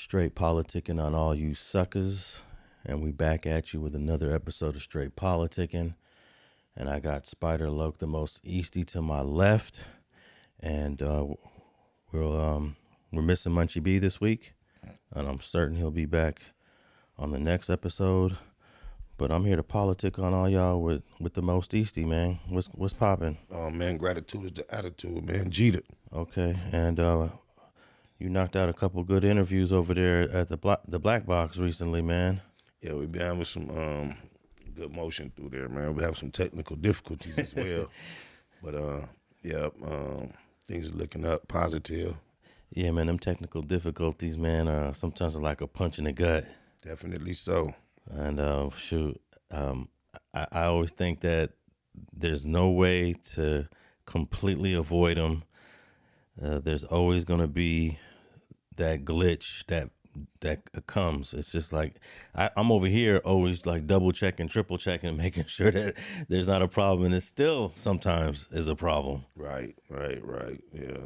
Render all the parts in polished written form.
Straight politicking on all you suckers. And we back at you with another episode of Straight Politicking. And I got Spider Loc, the most easty, to my left. And we're missing Munchie B this week. And I'm certain he'll be back on the next episode. But I'm here to politic on all y'all with the most easty, man. What's popping? Oh, man, gratitude is the attitude, man. Jeter. Okay, and you knocked out a couple good interviews over there at the Black Box recently, man. Yeah, we've been having some good motion through there, man. We have some technical difficulties as well. But, things are looking up, positive. Yeah, man, them technical difficulties, man, sometimes are like a punch in the gut. Definitely so. And, I always think that there's no way to completely avoid them. There's always going to be that glitch that comes. It's just like I'm over here always like double checking, triple checking, making sure that there's not a problem, and it still sometimes is a problem. Right. Yeah.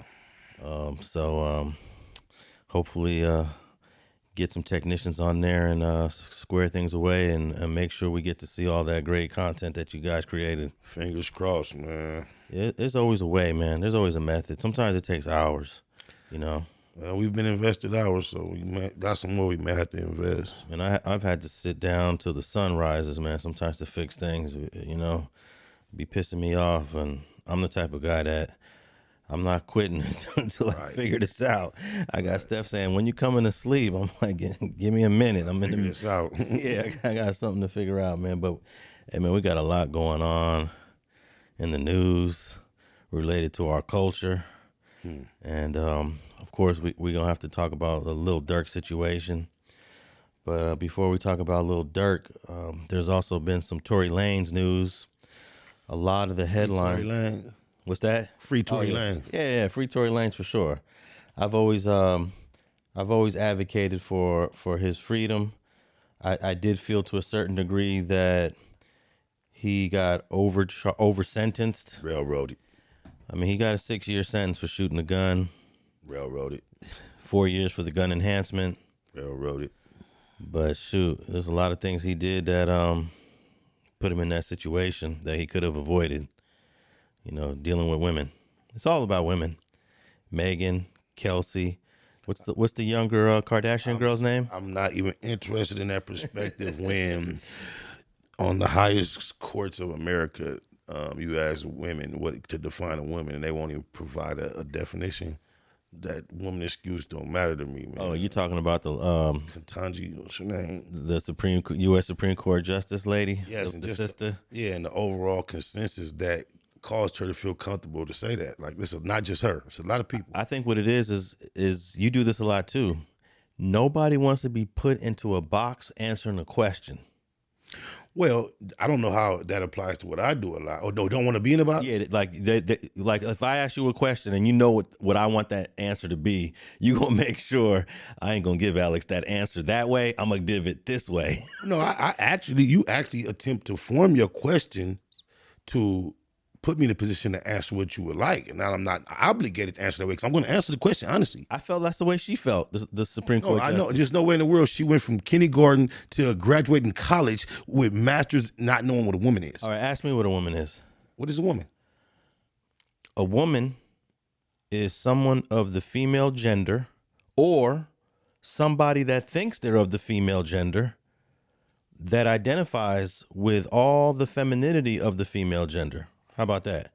Hopefully get some technicians on there and square things away and make sure we get to see all that great content that you guys created. Fingers crossed, man. There's always a way, man. There's always a method. Sometimes it takes hours, you know. Well, we've been invested hours, so we got some more we may have to invest. And I've had to sit down till the sun rises, man, sometimes to fix things, you know, be pissing me off. And I'm the type of guy that I'm not quitting until I figure this out. I got Steph saying, when you coming to sleep, I'm like, give me a minute. I'm figure this out. Yeah, I got something to figure out, man. But, hey, man, we got a lot going on in the news related to our culture. And, of course, we're going to have to talk about the Lil Durk situation. But before we talk about Lil Durk, there's also been some Tory Lanez news. A lot of the headlines. Tory Lanez. What's that? Free Tory Lanez. Yeah, free Tory Lanez for sure. I've always advocated for his freedom. I did feel to a certain degree that he got over sentenced. Railroaded. I mean, he got a 6-year sentence for shooting a gun. Railroaded. 4 years for the gun enhancement. Railroaded. But shoot, there's a lot of things he did that put him in that situation that he could have avoided. You know, dealing with women. It's all about women. Megan, Kelsey. What's the younger Kardashian girl's name? I'm not even interested in that perspective when on the highest courts of America, you ask women what to define a woman, and they won't even provide a definition. That woman excuse don't matter to me, man. Oh, you're talking about the Ketanji, what's her name? The U.S. Supreme Court Justice lady? Yes, the sister? And the overall consensus that caused her to feel comfortable to say that. Like, this is not just her. It's a lot of people. I think what it is you do this a lot too. Nobody wants to be put into a box answering a question. Well, I don't know how that applies to what I do a lot. Oh, no, don't want to be in a box? Yeah, like if I ask you a question and you know what I want that answer to be, you gonna make sure I ain't gonna give Alex that answer that way. I'm gonna give it this way. No, you actually attempt to form your question to put me in a position to answer what you would like. And now I'm not obligated to answer that way because I'm going to answer the question honestly. I felt that's the way she felt, the Supreme Court I justice. know. There's no way in the world she went from kindergarten to graduating college with masters not knowing what a woman is. All right, ask me what a woman is. What is a woman? A woman is someone of the female gender or somebody that thinks they're of the female gender that identifies with all the femininity of the female gender. How about that?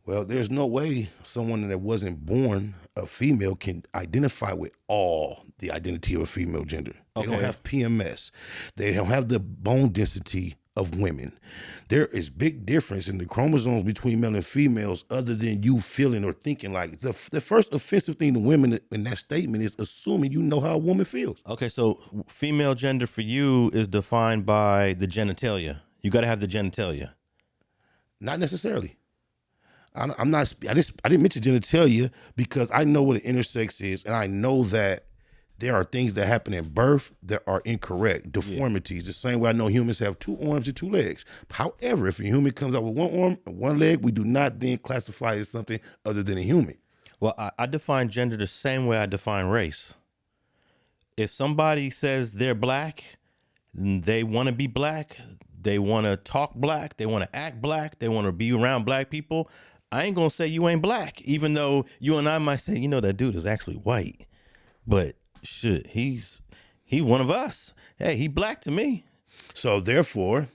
Well, there's no way someone that wasn't born a female can identify with all the identity of a female gender. They don't have PMS. They don't have the bone density of women. There is big difference in the chromosomes between male and females other than you feeling or thinking like. The first offensive thing to women in that statement is assuming you know how a woman feels. Okay, so female gender for you is defined by the genitalia. You got to have the genitalia. Not necessarily. I didn't mention genitalia because I know what an intersex is, and I know that there are things that happen in birth that are incorrect, deformities. The same way I know humans have 2 arms and 2 legs. However, if a human comes out with 1 arm and 1 leg, we do not then classify it as something other than a human. Well, I define gender the same way I define race. if somebody says they're black, they want to be black, they want to talk black, they want to act black, they want to be around black people, I ain't gonna say you ain't black, even though you and I might say, you know, that dude is actually white, but shit, he one of us. Hey, he black to me. So therefore,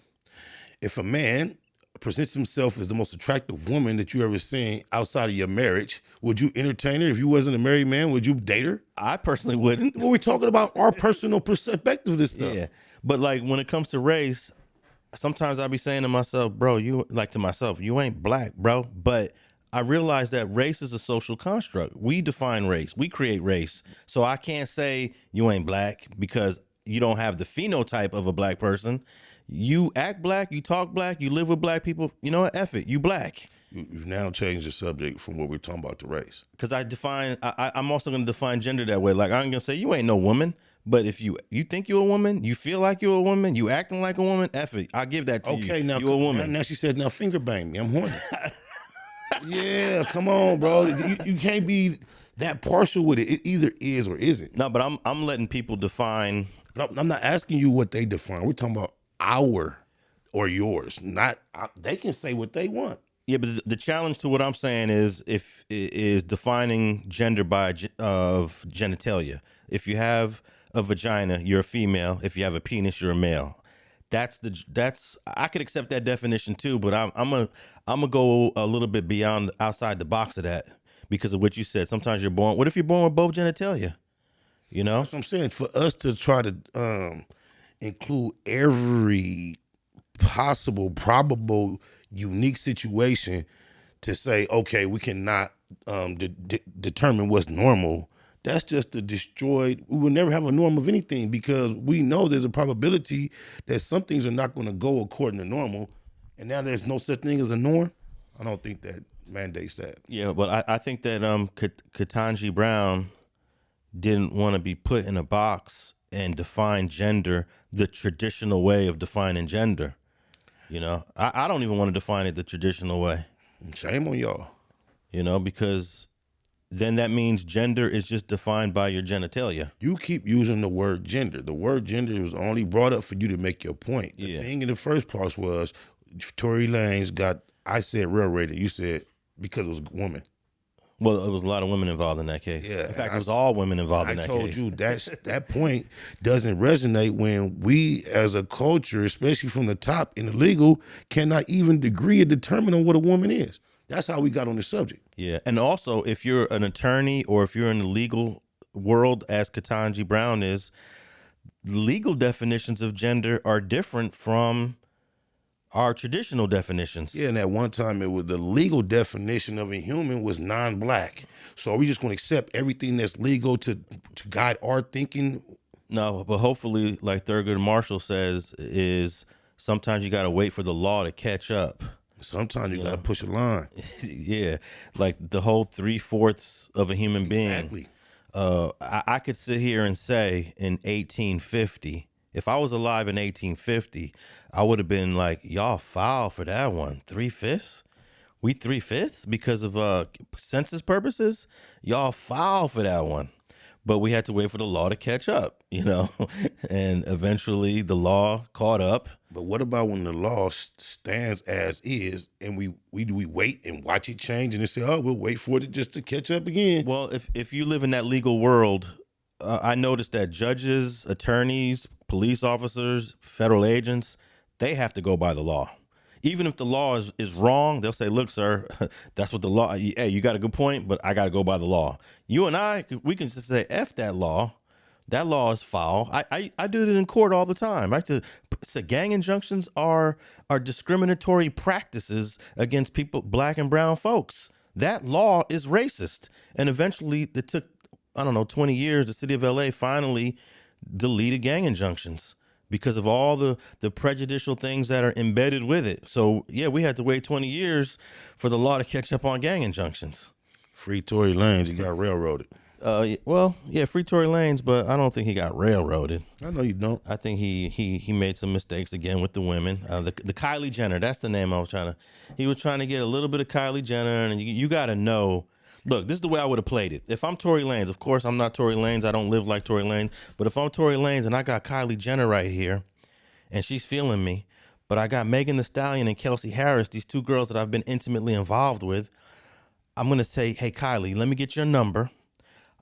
if a man presents himself as the most attractive woman that you ever seen outside of your marriage, would you entertain her? If you wasn't a married man, would you date her? I personally wouldn't. Well, we're talking about our personal perspective of this stuff. Yeah, but like when it comes to race, sometimes I be saying to myself, bro, you ain't black, bro. But I realize that race is a social construct. We define race. We create race. So I can't say you ain't black because you don't have the phenotype of a black person. You act black, you talk black, you live with black people. You know what? F it. You black. You've now changed the subject from what we're talking about to race. Because I'm also going to define gender that way. Like, I'm going to say you ain't no woman. But if you think you're a woman, you feel like you're a woman, you acting like a woman, F it. I'll give that to you. Okay, now you're a woman. Now she said, now finger bang me. I'm horny. Yeah, come on, bro. You can't be that partial with it. It either is or isn't. No, but I'm letting people define. But I'm not asking you what they define. We're talking about our or yours. Not they can say what they want. Yeah, but the challenge to what I'm saying is defining gender by of genitalia. If you have a vagina, you're a female. If you have a penis, you're a male. That's I could accept that definition too, but I'm gonna go a little bit beyond outside the box of that because of what you said. Sometimes you're born. What if you're born with both genitalia? You know, that's what I'm saying. For us to try to include every possible, probable, unique situation to say, okay, we cannot determine what's normal. That's just a destroyed. We will never have a norm of anything because we know there's a probability that some things are not going to go according to normal, and now there's no such thing as a norm. I don't think that mandates that. Yeah, but I think that Ketanji Brown didn't want to be put in a box and define gender the traditional way of defining gender. You know, I don't even want to define it the traditional way. Shame on y'all. You know, because then that means gender is just defined by your genitalia. You keep using the word gender. The word gender was only brought up for you to make your point. The thing in the first place was Tory Lanez got, I said railroaded. You said because it was a woman. Well, it was a lot of women involved in that case. Yeah, in fact, it was all women involved in that case. I told you that point doesn't resonate when we as a culture, especially from the top in the legal, cannot even agree or determine on what a woman is. That's how we got on the subject. Yeah, and also if you're an attorney or if you're in the legal world, as Ketanji Brown is, legal definitions of gender are different from our traditional definitions. Yeah, and at one time it was the legal definition of a human was non-black. So are we just going to accept everything that's legal to guide our thinking? No, but hopefully, like Thurgood Marshall says, is sometimes you got to wait for the law to catch up. Sometimes you got to push a line. Yeah, like the whole 3/4 of a human being. Exactly. I could sit here and say in 1850, if I was alive in 1850, I would have been like, y'all foul for that one. 3/5? We 3/5 because of census purposes? Y'all foul for that one. But we had to wait for the law to catch up, you know, and eventually the law caught up. But what about when the law stands as is and we wait and watch it change and they say, oh, we'll wait for it just to catch up again? Well, if you live in that legal world, I noticed that judges, attorneys, police officers, federal agents, they have to go by the law. Even if the law is wrong, they'll say, look, sir, that's what the law, hey, you got a good point, but I got to go by the law. You and I, we can just say, F that law. That law is foul. I do it in court all the time. I say gang injunctions are discriminatory practices against people, black and brown folks. That law is racist. And eventually it took, 20 years, the city of LA finally deleted gang injunctions because of all the prejudicial things that are embedded with it. So, yeah, we had to wait 20 years for the law to catch up on gang injunctions. Free Tory Lanez, he got railroaded. Free Tory Lanez, but I don't think he got railroaded. I know you don't. I think he made some mistakes again with the women. The Kylie Jenner, that's the name I was he was trying to get a little bit of Kylie Jenner, and you got to know Look, this is the way I would have played it. If I'm Tory Lanez, of course I'm not Tory Lanez. I don't live like Tory Lanez. But if I'm Tory Lanez and I got Kylie Jenner right here, and she's feeling me, but I got Megan Thee Stallion and Kelsey Harris, these two girls that I've been intimately involved with, I'm going to say, hey, Kylie, let me get your number.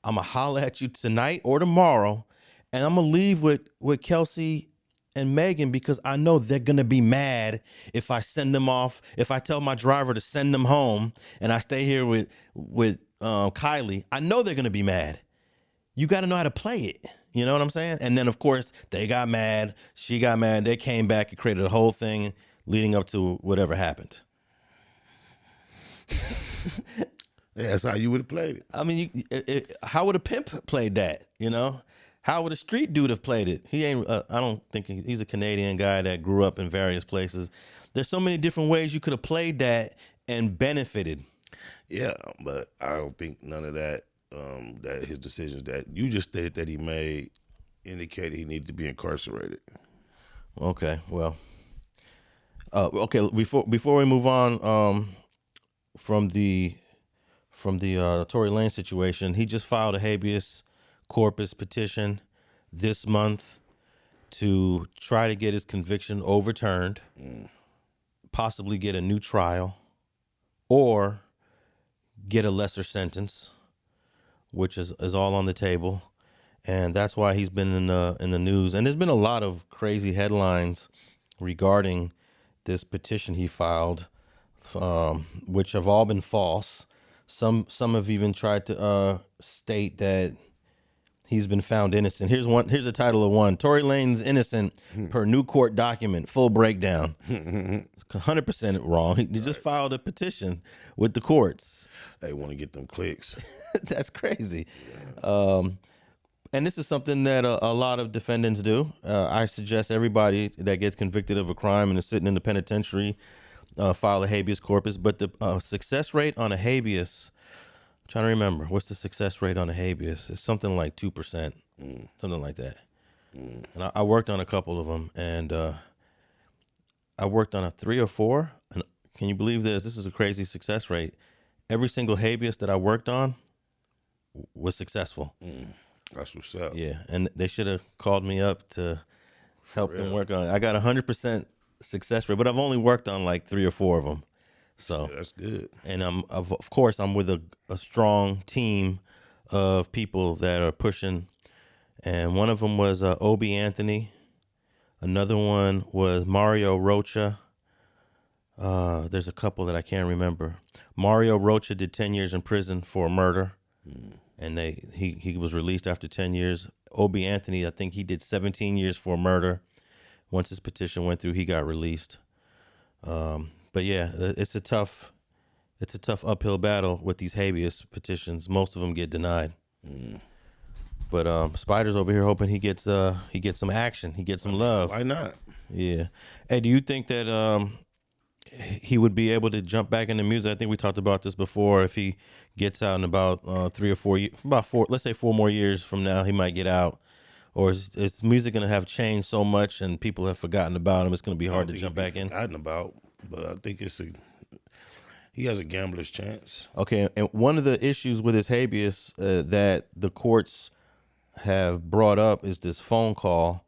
I'm going to holler at you tonight or tomorrow, and I'm going to leave with Kelsey and Megan because I know they're going to be mad if I send them off, if I tell my driver to send them home and I stay here with Kylie. I know they're going to be mad. You got to know how to play it. You know what I'm saying? And then, of course, they got mad. She got mad. They came back and created a whole thing leading up to whatever happened. Yeah, that's how you would have played it. I mean, how would a pimp played that? You know, how would a street dude have played it? He ain't. I don't think he's a Canadian guy that grew up in various places. There's so many different ways you could have played that and benefited. Yeah, but I don't think none of that. That his decisions that you just stated that he made indicated he needed to be incarcerated. Okay, well, okay. Before we move on from the Tory Lanez situation, he just filed a habeas corpus petition this month to try to get his conviction overturned, possibly get a new trial, or get a lesser sentence, which is all on the table. And that's why he's been in the news. And there's been a lot of crazy headlines regarding this petition he filed, which have all been false. Some have even tried to state that he's been found innocent. Here's the title of one: Tory Lanez innocent per new court document. Full breakdown. 100% wrong. He just filed a petition with the courts. They want to get them clicks. That's crazy. And this is something that a lot of defendants do. I suggest everybody that gets convicted of a crime and is sitting in the penitentiary file a habeas corpus. But the success rate on a habeas, I'm trying to remember, what's the success rate on a habeas? It's something like 2%, something like that. And I worked on a couple of them, and I worked on a 3 or 4. And can you believe this? This is a crazy success rate. Every single habeas that I worked on was successful. That's what's up. Yeah, and they should have called me up to help them work on it. I got 100% success rate, but I've only worked on like 3 or 4 of them. So yeah, that's good. And of course I'm with a strong team of people that are pushing. And one of them was Obi Anthony. Another one was Mario Rocha. There's a couple that I can't remember. Mario Rocha did 10 years in prison for murder. And he was released after 10 years. Obi Anthony, I think he did 17 years for murder. Once his petition went through, he got released. But yeah, it's a tough uphill battle with these habeas petitions. Most of them get denied. But Spider's over here hoping he gets some action. He gets some love. Why not? Yeah. Hey, do you think that he would be able to jump back into music? I think we talked about this before. If he gets out in about 3 or 4 years, let's say 4 more years from now, he might get out. Or is music going to have changed so much and people have forgotten about him? It's going to be hard to jump back in. Forgotten about, but I think he has a gambler's chance. Okay, and one of the issues with his habeas that the courts have brought up is this phone call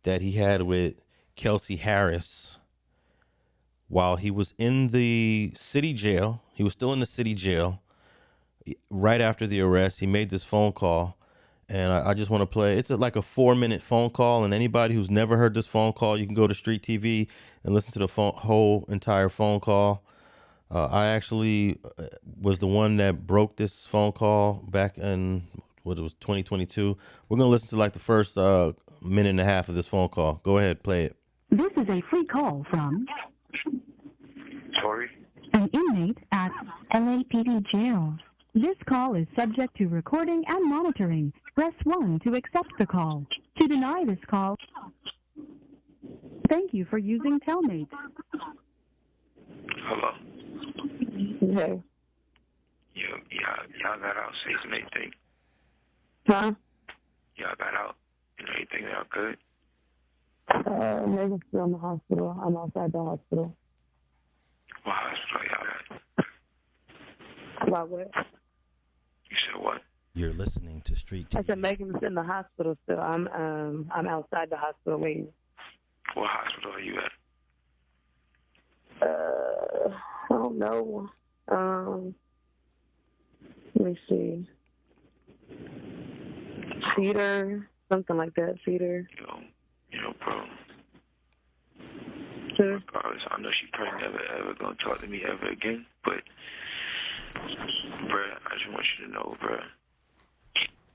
that he had with Kelsey Harris while he was in the city jail. He was still in the city jail right after the arrest. He made this phone call, and I just want to play. It's like a 4-minute phone call, and anybody who's never heard this phone call, you can go to StreetTV and listen to the whole entire phone call. I actually was the one that broke this phone call back in, what it was, 2022. We're going to listen to like the first minute and a half of this phone call. Go ahead, play it. This is a free call from Tory? an inmate at LAPD jail. This call is subject to recording and monitoring. Press 1 to accept the call. To deny this call, thank you for using Telmate. Hello? Hey. Y'all got out 6 and 18. Huh? Y'all got out and everything y'all good? Megan's still in the hospital. I'm outside the hospital. What hospital y'all at? About what? You're listening to Street I TV. said Megan's in the hospital still. I'm outside the hospital waiting. What hospital are you at? I don't know. Let me see. Cedar, something like that. Cedar. Bro. Sure. Regardless, I know she probably never ever gonna talk to me ever again, but bruh, I just want you to know, bruh.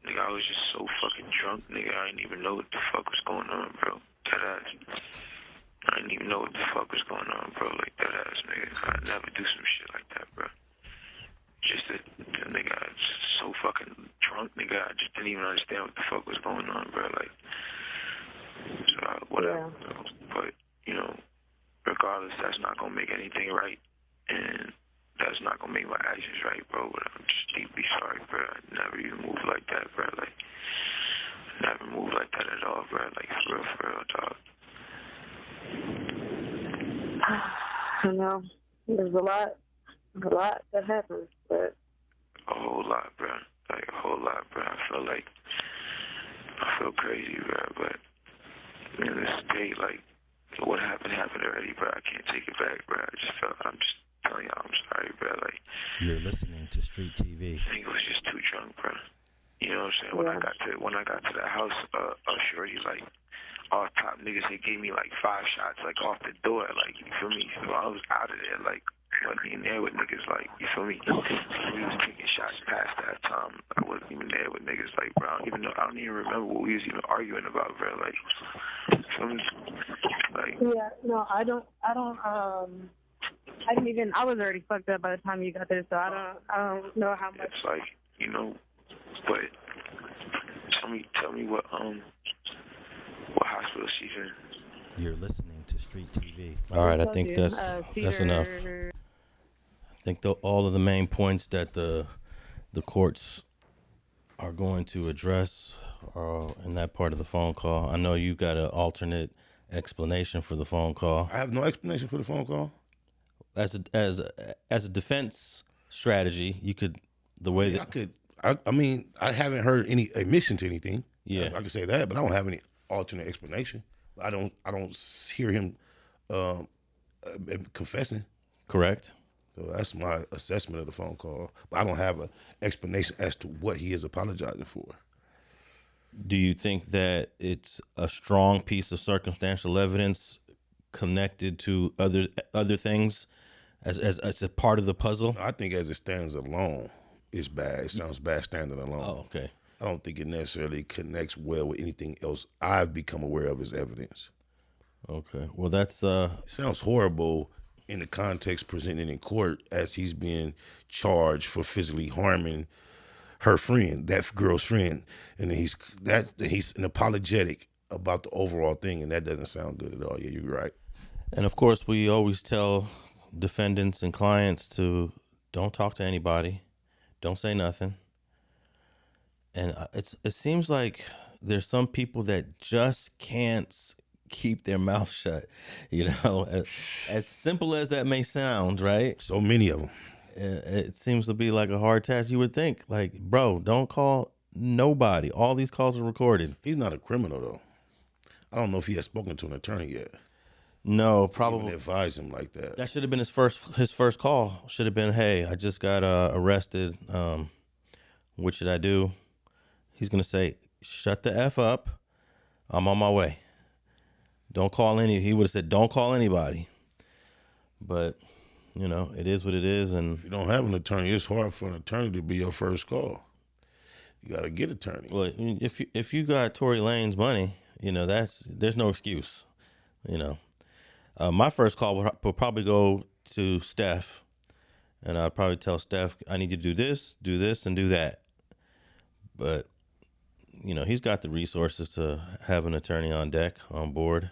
Nigga, I was just so fucking drunk, nigga. I didn't even know what the fuck was going on, bro. That ass. I didn't even know what the fuck was going on, bro. Like that ass, nigga. I'd never do some shit like that, bro. Just that, nigga, I was so fucking drunk, nigga. I just didn't even understand what the fuck was going on, bro. Like, so whatever. Yeah. Bro. But regardless, that's not gonna make anything right, and that's not gonna make my actions right, bro. But I'm just deeply sorry, bro. I never even moved like that, bro. Like, never moved like that at all, bro. Like, for real, dog. I know. There's a lot that happens, but A whole lot, bro. Like, a whole lot, bro. I feel crazy, bro. But in this day, like, what happened already, bro. I can't take it back, bro. I'm just telling y'all, I'm sorry, bro. Like, You're listening to Street TV. I think I was just too drunk, bro. You know what I'm saying? Yeah. When I got to the house, shorty, like, all top niggas, they gave me like 5 shots, like, off the door, like, you feel me? So I was out of there, like, wasn't even there with niggas, like, you feel me? So we was taking shots past that time. I wasn't even there with niggas, like, bro. I don't even remember what we was even arguing about, bro. Like, you feel me? Like, yeah, no, I didn't even. I was already fucked up by the time you got there, so I don't know how much. it's like, but tell me what hospital she's in. You're listening to Street TV. All right, I think that's enough. I think all of the main points that the courts are going to address are in that part of the phone call. I know you got an alternate explanation for the phone call. I have no explanation for the phone call. As a defense strategy, you could I haven't heard any admission to anything. Yeah, I can say that, but I don't have any alternate explanation. I don't hear him confessing. correct. So that's my assessment of the phone call. But I don't have an explanation as to what he is apologizing for. Do you think that it's a strong piece of circumstantial evidence connected to other things as a part of the puzzle? I think as it stands alone, it's bad. It sounds bad standing alone. Oh, okay. I don't think it necessarily connects well with anything else I've become aware of as evidence. Okay. Well, that's It sounds horrible in the context presented in court as he's being charged for physically harming her friend, that girl's friend, and then he's an apologetic about the overall thing, and that doesn't sound good at all. Yeah, you're right. And of course, we always tell defendants and clients to don't talk to anybody, don't say nothing. And it seems like there's some people that just can't keep their mouth shut. As simple as that may sound, right? So many of them. It seems to be like a hard task. You would think, like, bro, don't call nobody. All these calls are recorded. He's not a criminal, though. I don't know if he has spoken to an attorney yet. No, Even probably. advise him like that. That should have been his first call. Should have been, hey, I just got arrested. What should I do? He's gonna say, shut the F up. I'm on my way. Don't call he would have said, don't call anybody. But, it is what it is. And If you don't have an attorney, it's hard for an attorney to be your first call. You got to get an attorney. well, if you got Tory Lanez money, there's no excuse. My first call would probably go to Steph, and I'd probably tell Steph, I need you to do this, and do that. But, he's got the resources to have an attorney on deck, on board.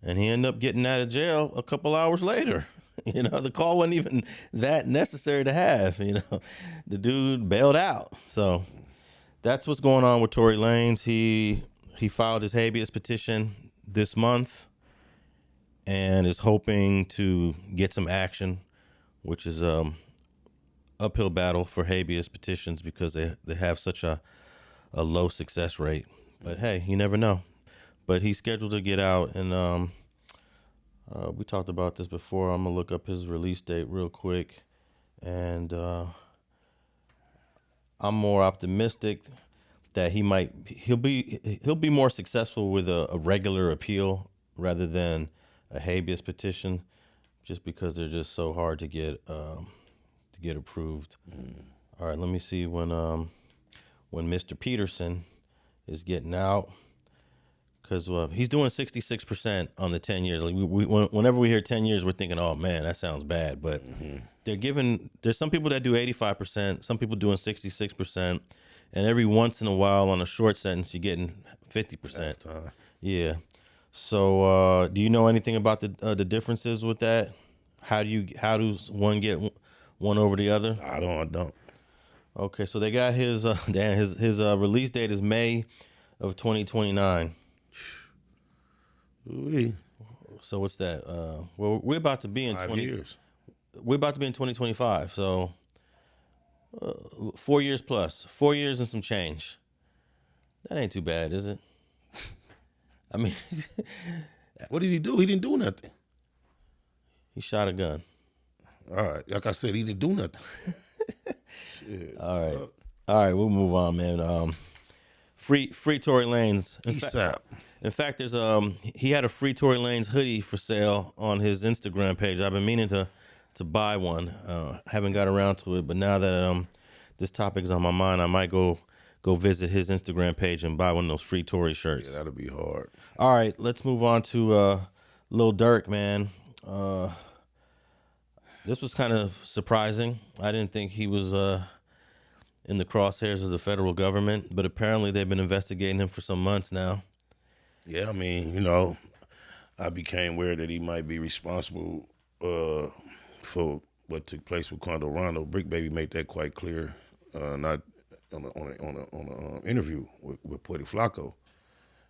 And he ended up getting out of jail a couple hours later. The call wasn't even that necessary to have. The dude bailed out. So that's what's going on with Tory Lanez. He filed his habeas petition this month and is hoping to get some action, which is a uphill battle for habeas petitions because they have such a low success rate. But hey, you never know. But he's scheduled to get out, and we talked about this before. I'm gonna look up his release date real quick, and I'm more optimistic that he'll be more successful with a regular appeal rather than a habeas petition, just because they're just so hard to get approved. All right, let me see when Mr. Peterson is getting out, because he's doing 66% on the 10 years. Like whenever we hear 10 years, we're thinking, oh man, that sounds bad. But there's some people that do 85%, some people doing 66%, and every once in a while on a short sentence, you're getting 50%. Yeah. So do you know anything about the differences with that? How does one get one over the other? I don't. Okay, so they got his release date is May of 2029. Ooh-wee. So what's that? Well, we're about to be in 5 years. We're about to be in 2025. So 4 years plus, 4 years and some change. That ain't too bad, is it? I mean, what did he do? He didn't do nothing. He shot a gun. All right, like I said, he didn't do nothing. Shit. All right, we'll move on, man. Free Tory Lanez. In fact, there's he had a Free Tory Lanez hoodie for sale on his Instagram page. I've been meaning to buy one. Haven't got around to it, but now that this topic is on my mind, I might go visit his Instagram page and buy one of those Free Tory shirts. Yeah, that'll be hard. All right, let's move on to Lil Durk, man. This was kind of surprising. I didn't think he was in the crosshairs of the federal government, but apparently they've been investigating him for some months now. Yeah, I mean, I became aware that he might be responsible for what took place with Quando Rondo. Brick Baby made that quite clear, not on an interview with Puerto Flacco.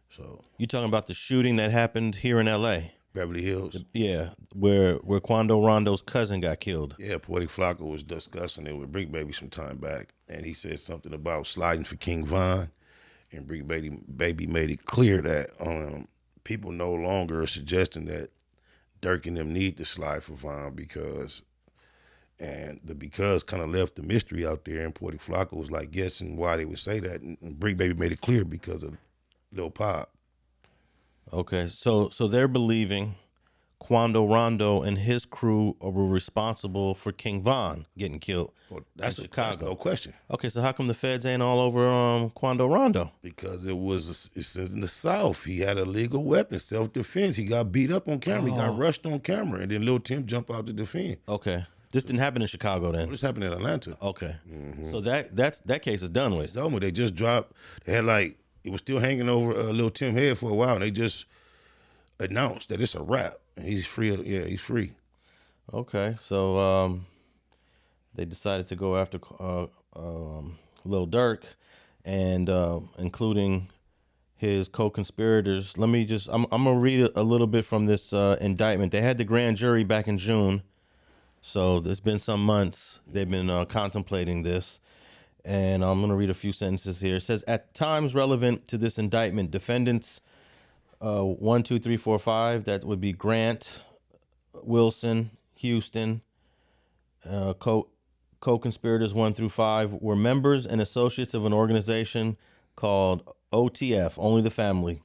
So you talking about the shooting that happened here in L.A.? Beverly Hills. Yeah, where Quando Rondo's cousin got killed. Yeah, Puerto Flacco was discussing it with Brick Baby some time back, and he said something about sliding for King Von, and Brick Baby made it clear that people no longer are suggesting that Durk and them need to slide for Von because kind of left the mystery out there, and Puerto Flacco was like guessing why they would say that, and Brick Baby made it clear because of Lil Pop. Okay, so they're believing Quando Rondo and his crew were responsible for King Von getting killed in Chicago. That's no question. Okay, so how come the feds ain't all over Quando Rondo? Because it's in the South. He had a legal weapon, self-defense. He got beat up on camera. He got rushed on camera, and then Lil Tim jumped out to defend. Okay, this didn't happen in Chicago then. This happened in Atlanta. Okay, so that case is done with. It's done with. They just dropped. They had it was still hanging over Lil Tim head for a while, and they just announced that it's a wrap. And he's free. Yeah, he's free. Okay, so they decided to go after Lil Durk and including his co-conspirators. I'm gonna read a little bit from this indictment. They had the grand jury back in June, so there's been some months they've been contemplating this. And I'm going to read a few sentences here. It says, at times relevant to this indictment, defendants 1, 2, 3, 4, 5, that would be Grant, Wilson, Houston, co-conspirators 1 through 5, were members and associates of an organization called OTF, Only the Family.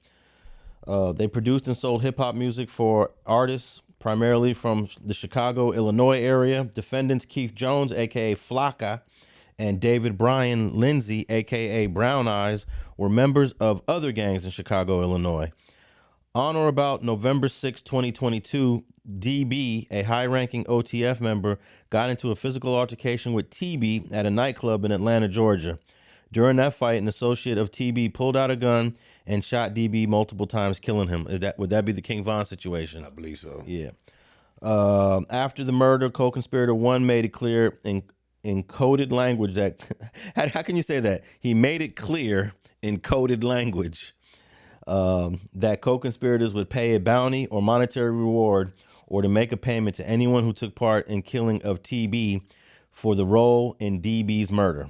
They produced and sold hip-hop music for artists primarily from the Chicago, Illinois area. Defendants Keith Jones, a.k.a. Flocka, and David Bryan Lindsay, a.k.a. Brown Eyes, were members of other gangs in Chicago, Illinois. On or about November 6, 2022, DB, a high-ranking OTF member, got into a physical altercation with TB at a nightclub in Atlanta, Georgia. During that fight, an associate of TB pulled out a gun and shot DB multiple times, killing him. Would that be the King Von situation? I believe so. Yeah. After the murder, co-conspirator 1 made it clear in coded language that how can you say that? He made it clear in coded language that co-conspirators would pay a bounty or monetary reward or to make a payment to anyone who took part in killing of TB for the role in DB's murder.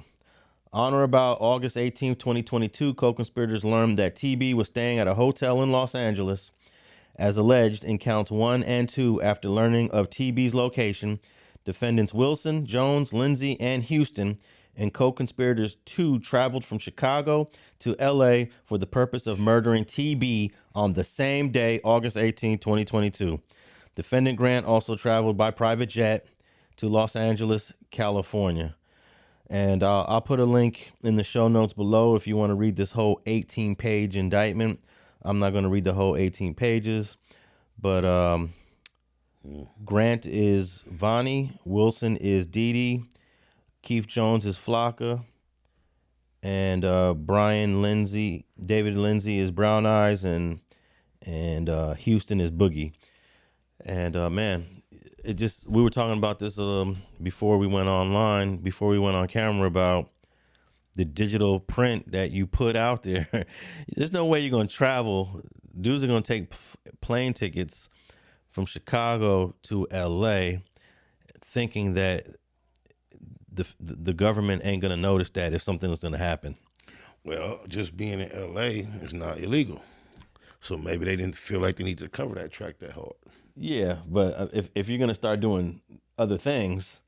On or about August 18, 2022, co-conspirators learned that TB was staying at a hotel in Los Angeles, as alleged in counts 1 and 2. After learning of TB's location, defendants Wilson, Jones, Lindsay, and Houston and co-conspirators 2 traveled from Chicago to LA for the purpose of murdering TB on the same day, August 18, 2022. Defendant Grant also traveled by private jet to Los Angeles, California. And I'll put a link in the show notes below if you want to read this whole 18-page indictment. I'm not going to read the whole 18 pages, but Grant is Vonnie, Wilson is Dee Dee, Keith Jones is Flocka, and David Lindsay is Brown Eyes, and Houston is Boogie. And man, we were talking about this before we went online, before we went on camera, about the digital print that you put out there. There's no way you're going to travel. Dudes are going to take plane tickets from Chicago to LA thinking that the government ain't going to notice that if something is going to happen. Well, just being in LA is not illegal. So maybe they didn't feel like they need to cover that track that hard. Yeah, but if you're going to start doing other things,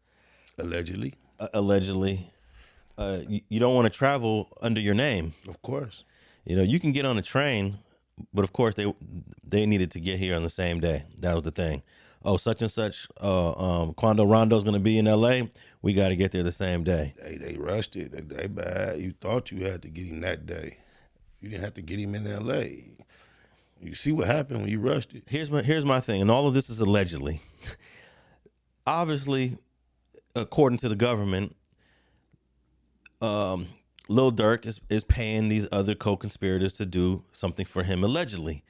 allegedly, you don't want to travel under your name. Of course. You know, you can get on a train, but of course they needed to get here on the same day. That was the thing. Oh, such and such, Quando Rondo's going to be in LA. We got to get there the same day. They rushed it. They bad. You thought you had to get him that day. You didn't have to get him in LA. You see what happened when you rushed it. Here's my thing, and all of this is allegedly. Obviously, according to the government, Lil Durk is paying these other co-conspirators to do something for him allegedly.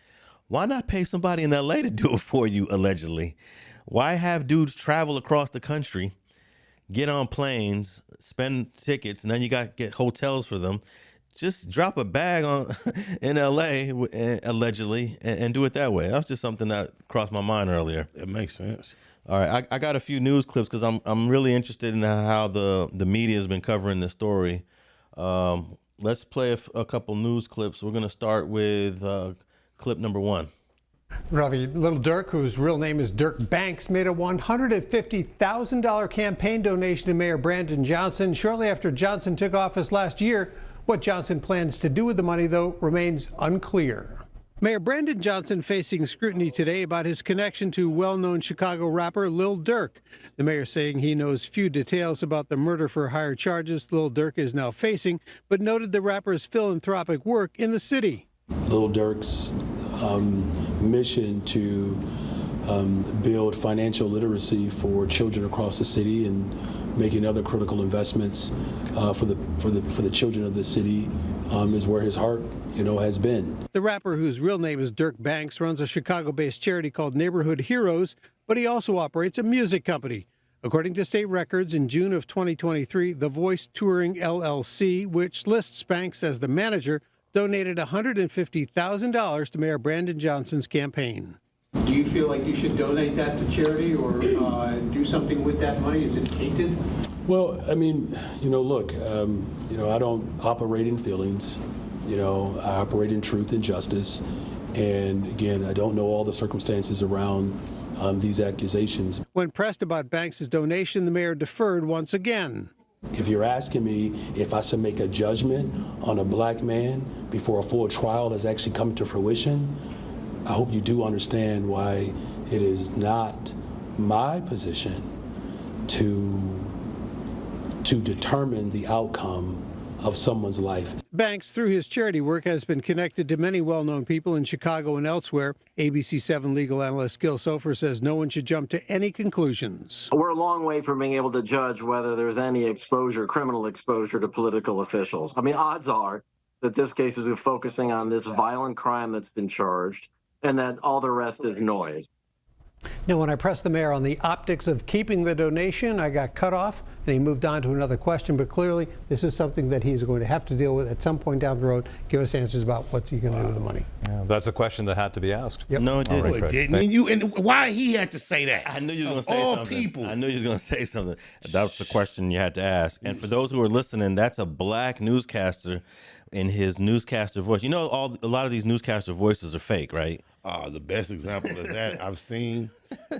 Why not pay somebody in LA to do it for you allegedly? Why have dudes travel across the country, get on planes, spend tickets, and then you got to get hotels for them? Just drop a bag in LA allegedly and do it that way. That's just something that crossed my mind earlier. It makes sense. All right, I got a few news clips because I'm really interested in how the media has been covering this story. Let's play a couple news clips. We're gonna start with clip number 1. Ravi, Lil Durk, whose real name is Dirk Banks, made a $150,000 campaign donation to Mayor Brandon Johnson shortly after Johnson took office last year. What Johnson plans to do with the money, though, remains unclear. Mayor Brandon Johnson facing scrutiny today about his connection to well-known Chicago rapper Lil Durk. The mayor saying he knows few details about the murder-for-hire charges Lil Durk is now facing, but noted the rapper's philanthropic work in the city. Lil Durk's mission to build financial literacy for children across the city and making other critical investments for the children of the city is where his heart, has been. The rapper, whose real name is Dirk Banks, runs a Chicago-based charity called Neighborhood Heroes, but he also operates a music company. According to state records, in June of 2023, The Voice Touring LLC, which lists Banks as the manager, donated $150,000 to Mayor Brandon Johnson's campaign. Do you feel like you should donate that to charity or do something with that money? Is it tainted? Well, I mean, look, I don't operate in feelings. I operate in truth and justice. And again, I don't know all the circumstances around these accusations. When pressed about Banks' donation, the mayor deferred once again. If you're asking me if I should make a judgment on a black man before a full trial has actually come to fruition, I hope you do understand why it is not my position to determine the outcome of someone's life. Banks, through his charity work, has been connected to many well-known people in Chicago and elsewhere. ABC 7 legal analyst Gil Sofer says no one should jump to any conclusions. We're a long way from being able to judge whether there's any exposure, criminal exposure to political officials. I mean, odds are that this case is focusing on this violent crime that's been charged and that all the rest is noise. Now, when I pressed the mayor on the optics of keeping the donation, I got cut off, and he moved on to another question. But clearly, this is something that he's going to have to deal with at some point down the road. Give us answers about what you're going to do with the money. Yeah, that's a question that had to be asked. Yep. No, it didn't. No, it didn't. And why he had to say that? I knew you were going to say all something. people. I knew you were going to say something. That was the question you had to ask. And for those who are listening, that's a black newscaster in his newscaster voice. You know, a lot of these newscaster voices are fake, right? The best example of that I've seen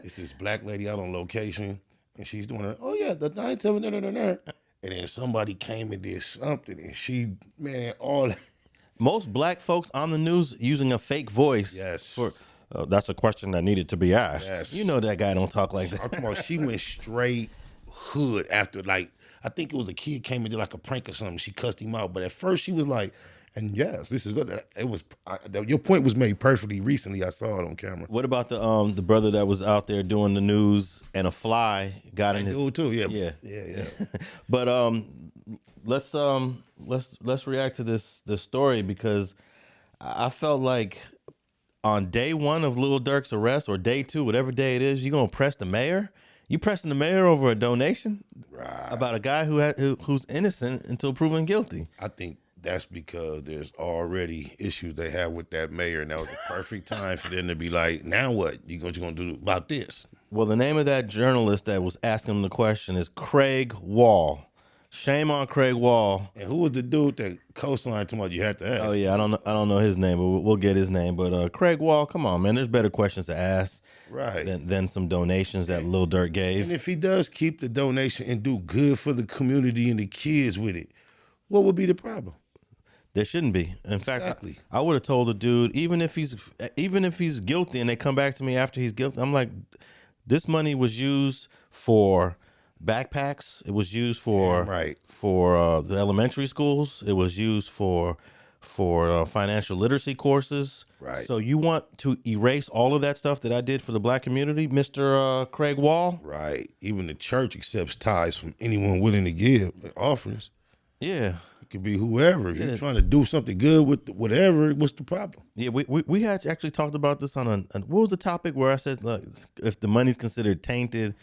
is this black lady out on location, and she's doing her, oh yeah, the 9-7, and then somebody came and did something, and she, man, all. Most black folks on the news using a fake voice. Yes. That's a question that needed to be asked. Yes. You know that guy don't talk like that. I'm talking about she went straight hood after, like, I think it was a kid came and did like a prank or something. She cussed him out, but at first she was like, and yes, this is good. It was your point was made perfectly recently. I saw it on camera. What about the brother that was out there doing the news and a fly got in his dude too? Yeah. But let's react to this story, because I felt like on day one of Lil Durk's arrest, or day two, whatever day it is, you gonna press the mayor? You pressing the mayor over a donation about a guy who's innocent until proven guilty? I think that's because there's already issues they have with that mayor, and that was the perfect time for them to be like, now what? You gonna do about this? Well, the name of that journalist that was asking him the question is Craig Wall. Shame on Craig Wall. And who was the dude that co-signed to what you had to ask? Oh yeah, I don't know his name, but we'll get his name. But Craig Wall, come on, man. There's better questions to ask, right? Than some donations that Lil Durk gave. And if he does keep the donation and do good for the community and the kids with it, what would be the problem? There shouldn't be. In fact, I would have told the dude, even if he's guilty and they come back to me after he's guilty, I'm like, this money was used for backpacks. It was used for the elementary schools. It was used for financial literacy courses. Right. So you want to erase all of that stuff that I did for the black community, Mr. Craig Wall? Right. Even the church accepts tithes from anyone willing to give offerings. Yeah. It could be whoever. If you're trying to do something good with whatever, what's the problem? Yeah, we had actually talked about this on what was the topic where I said, look, if the money's considered tainted.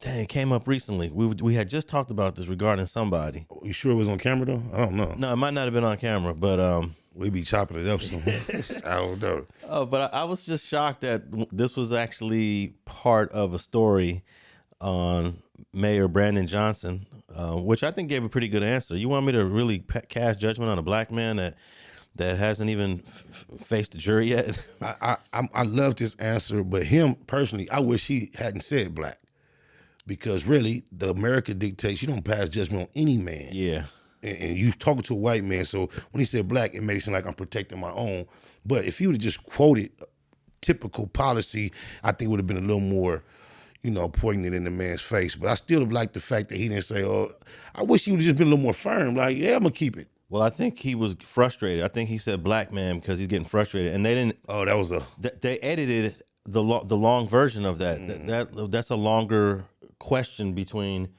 Dang, it came up recently. We had just talked about this regarding somebody. You sure it was on camera though? I don't know. No, it might not have been on camera, but we be chopping it up somewhere. I don't know. Oh, but I was just shocked that this was actually part of a story on Mayor Brandon Johnson, which I think gave a pretty good answer. You want me to really cast judgment on a black man that hasn't even faced the jury yet? I love this answer, but him personally, I wish he hadn't said black. Because really, the America dictates you don't pass judgment on any man. Yeah. And you talking to a white man, so when he said black, it made it seem like I'm protecting my own. But if he would have just quoted typical policy, I think it would have been a little more, poignant in the man's face. But I still like the fact that he didn't say, oh, I wish he would have just been a little more firm. Like, yeah, I'm going to keep it. Well, I think he was frustrated. I think he said black man because he's getting frustrated. And they didn't. Oh, that was they edited the long version of that. That's a longer question between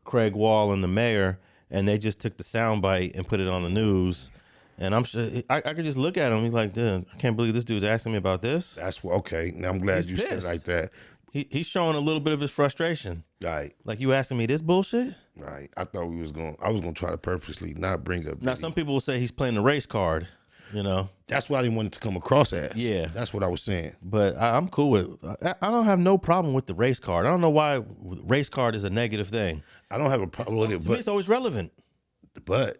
Craig Wall and the mayor, and they just took the soundbite and put it on the news. And I'm sure I could just look at him. He's like, dude, I can't believe this dude's asking me about this. That's okay. Now I'm glad you said it like that. He's showing a little bit of his frustration. Right. Like, you asking me this bullshit? Right. I thought I was gonna try to purposely not bring up. Now some people will say he's playing the race card. That's what I didn't want it to come across as. Yeah. That's what I was saying. But I'm cool with I don't have no problem with the race card. I don't know why race card is a negative thing. I don't have a problem with it, to me it's always relevant. But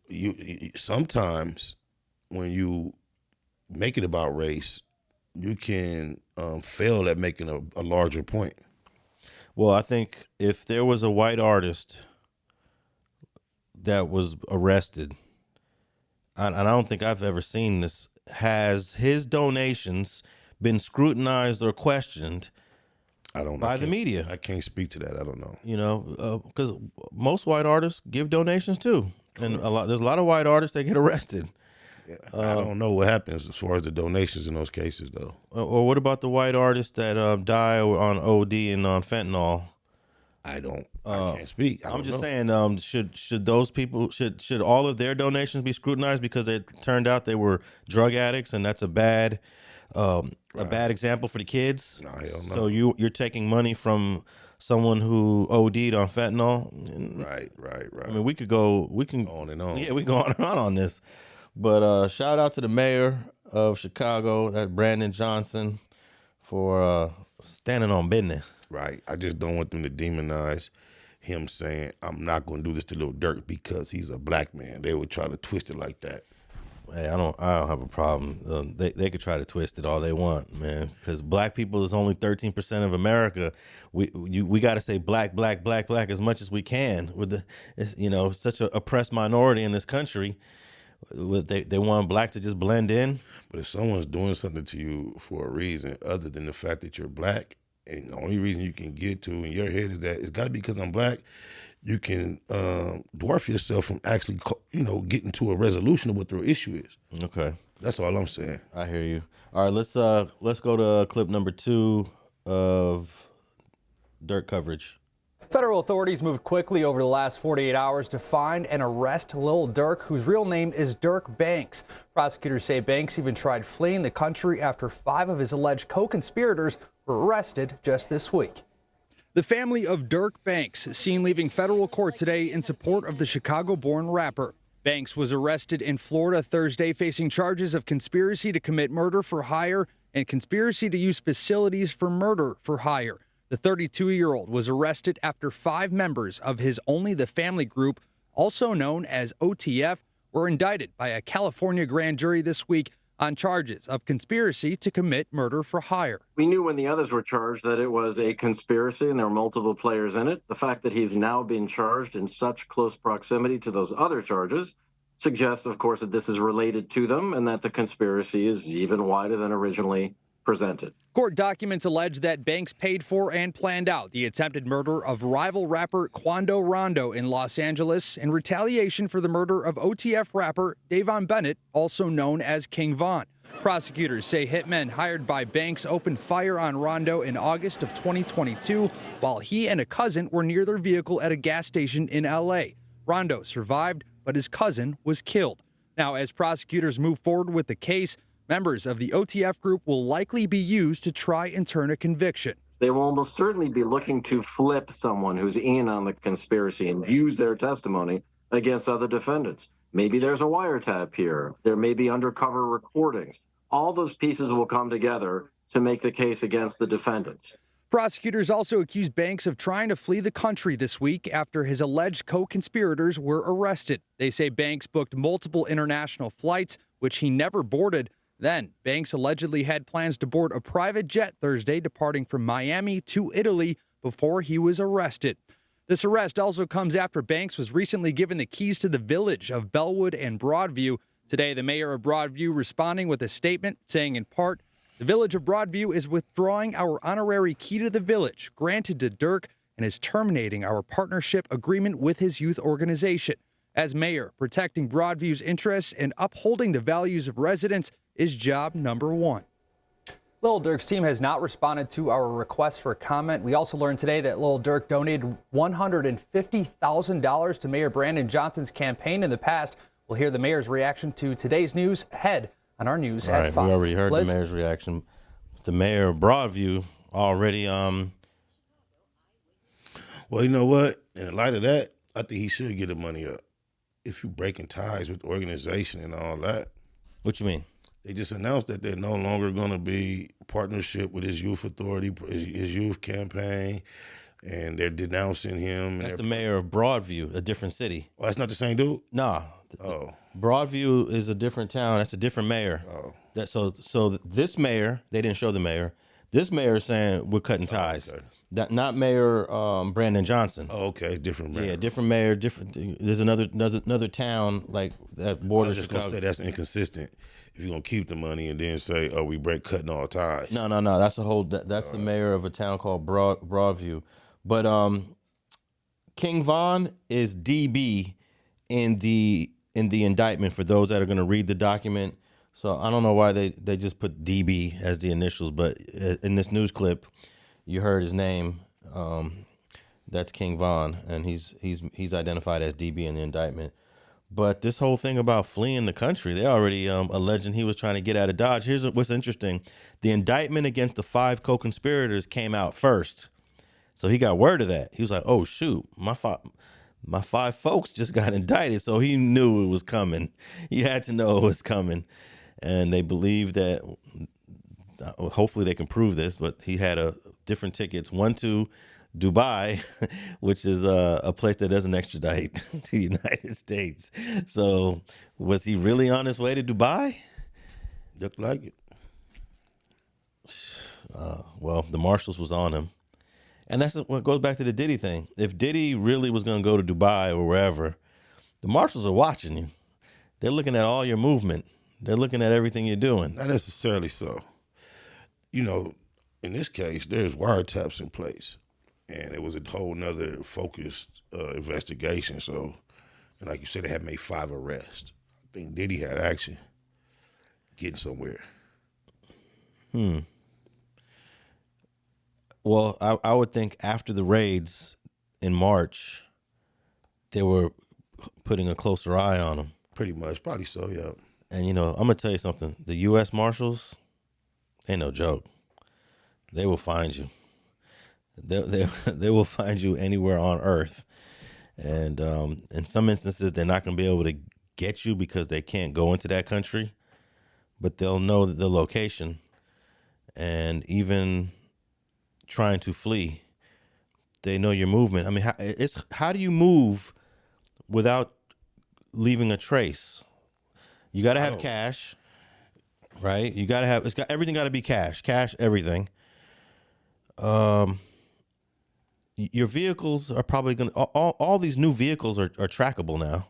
you sometimes when you make it about race, you can fail at making a larger point. Well, I think if there was a white artist that was arrested, and I don't think I've ever seen this, has his donations been scrutinized or questioned by the media? I can't speak to that. I don't know. Because most white artists give donations too. And there's a lot of white artists that get arrested. Yeah, I don't know what happens as far as the donations in those cases, though. Or what about the white artists that die on OD and on fentanyl? I can't speak. I'm just saying, should those people should all of their donations be scrutinized because it turned out they were drug addicts, and that's a bad a bad example for the kids. No, hell no. So you're taking money from someone who OD'd on fentanyl. Right. I mean, we can on and on. Yeah, we go on and on this. But shout out to the mayor of Chicago, that Brandon Johnson, for standing on business. Right. I just don't want them to demonize him saying, I'm not going to do this to Lil Durk because he's a black man. They would try to twist it like that. Hey, I don't have a problem. They could try to twist it all they want, man. Because black people is only 13% of America. We got to say black as much as we can. With such an oppressed minority in this country, they want black to just blend in. But if someone's doing something to you for a reason other than the fact that you're black, and the only reason you can get to in your head is that it's got to be because I'm black, you can dwarf yourself from actually, getting to a resolution of what the issue is. Okay, that's all I'm saying. I hear you. All right, let's go to clip number 2 of Durk coverage. Federal authorities moved quickly over the last 48 hours to find and arrest Lil Durk, whose real name is Durk Banks. Prosecutors say Banks even tried fleeing the country after 5 of his alleged co-conspirators were arrested just this week. The family of Durk Banks seen leaving federal court today in support of the Chicago-born rapper. Banks was arrested in Florida Thursday, facing charges of conspiracy to commit murder for hire and conspiracy to use facilities for murder for hire. The 32-year-old was arrested after 5 members of his Only the Family group, also known as OTF, were indicted by a California grand jury this week on charges of conspiracy to commit murder for hire. We knew when the others were charged that it was a conspiracy and there were multiple players in it. The fact that he's now being charged in such close proximity to those other charges suggests, of course, that this is related to them and that the conspiracy is even wider than originally presented. Court documents allege that Banks paid for and planned out the attempted murder of rival rapper Quando Rondo in Los Angeles in retaliation for the murder of OTF rapper Davon Bennett, also known as King Von. Prosecutors say hitmen hired by Banks opened fire on Rondo in August of 2022 while he and a cousin were near their vehicle at a gas station in L.A. Rondo survived, but his cousin was killed. Now, as prosecutors move forward with the case, members of the OTF group will likely be used to try and turn a conviction. They will almost certainly be looking to flip someone who's in on the conspiracy and use their testimony against other defendants. Maybe there's a wiretap here. There may be undercover recordings. All those pieces will come together to make the case against the defendants. Prosecutors also accused Banks of trying to flee the country this week after his alleged co-conspirators were arrested. They say Banks booked multiple international flights, which he never boarded. Then, Banks allegedly had plans to board a private jet Thursday, departing from Miami to Italy before he was arrested. This arrest also comes after Banks was recently given the keys to the village of Bellwood and Broadview. Today, the mayor of Broadview responding with a statement saying, in part, the village of Broadview is withdrawing our honorary key to the village granted to Durk and is terminating our partnership agreement with his youth organization. As mayor, protecting Broadview's interests and upholding the values of residents is job number 1. Lil Durk's team has not responded to our request for comment. We also learned today that Lil Durk donated $150,000 to Mayor Brandon Johnson's campaign in the past. We'll hear the mayor's reaction to today's news ahead on our news at 5. We already heard the mayor's reaction. The mayor of Broadview already. Well, you know what? In light of that, I think he should get the money up. If you're breaking ties with the organization and all that. What you mean? They just announced that they're no longer going to be partnership with his youth authority, his youth campaign, and they're denouncing him. That's the mayor of Broadview, a different city. Oh, that's not the same dude? Nah. Oh. Broadview is a different town. That's a different mayor. Oh. So this mayor, they didn't show the mayor. This mayor is saying we're cutting ties. Oh, okay. That not Mayor Brandon Johnson. Oh, okay, different mayor. Yeah, different mayor. Different. There's another town like that borders. I was just gonna say that's inconsistent. If you're gonna keep the money and then say, "Oh, we cutting all ties." No. That's a whole. That's the mayor of a town called Broadview. But King Von is DB in the indictment for those that are gonna read the document. So I don't know why they just put DB as the initials, but in this news clip, you heard his name. That's King Von, and he's identified as DB in the indictment. But this whole thing about fleeing the country, they already alleging he was trying to get out of Dodge. Here's what's interesting. The indictment against the 5 co-conspirators came out first. So he got word of that. He was like, oh, shoot, my 5 folks just got indicted. So he knew it was coming. He had to know it was coming. And they believe that, hopefully they can prove this, but he had different tickets. One to Dubai, which is a place that doesn't extradite to the United States. So was he really on his way to Dubai? Looked like it. Well, the marshals was on him. And that's what goes back to the Diddy thing. If Diddy really was going to go to Dubai or wherever, the marshals are watching you. They're looking at all your movement. They're looking at everything you're doing. Not necessarily so. You know, in this case, there's wiretaps in place. And it was a whole nother focused investigation. So, and like you said, they had made 5 arrests. I think Diddy had action getting somewhere. Well, I would think after the raids in March, they were putting a closer eye on him. Pretty much, probably so, yeah. And, you know, I'm going to tell you something. The U.S. Marshals, ain't no joke. They will find you. They will find you anywhere on earth. And in some instances, they're not going to be able to get you because they can't go into that country, but they'll know the location. And even trying to flee, they know your movement. I mean, how do you move without leaving a trace? You got to have cash, right? You got to have, everything got to be cash, everything. Your vehicles are probably going to, all these new vehicles are trackable now.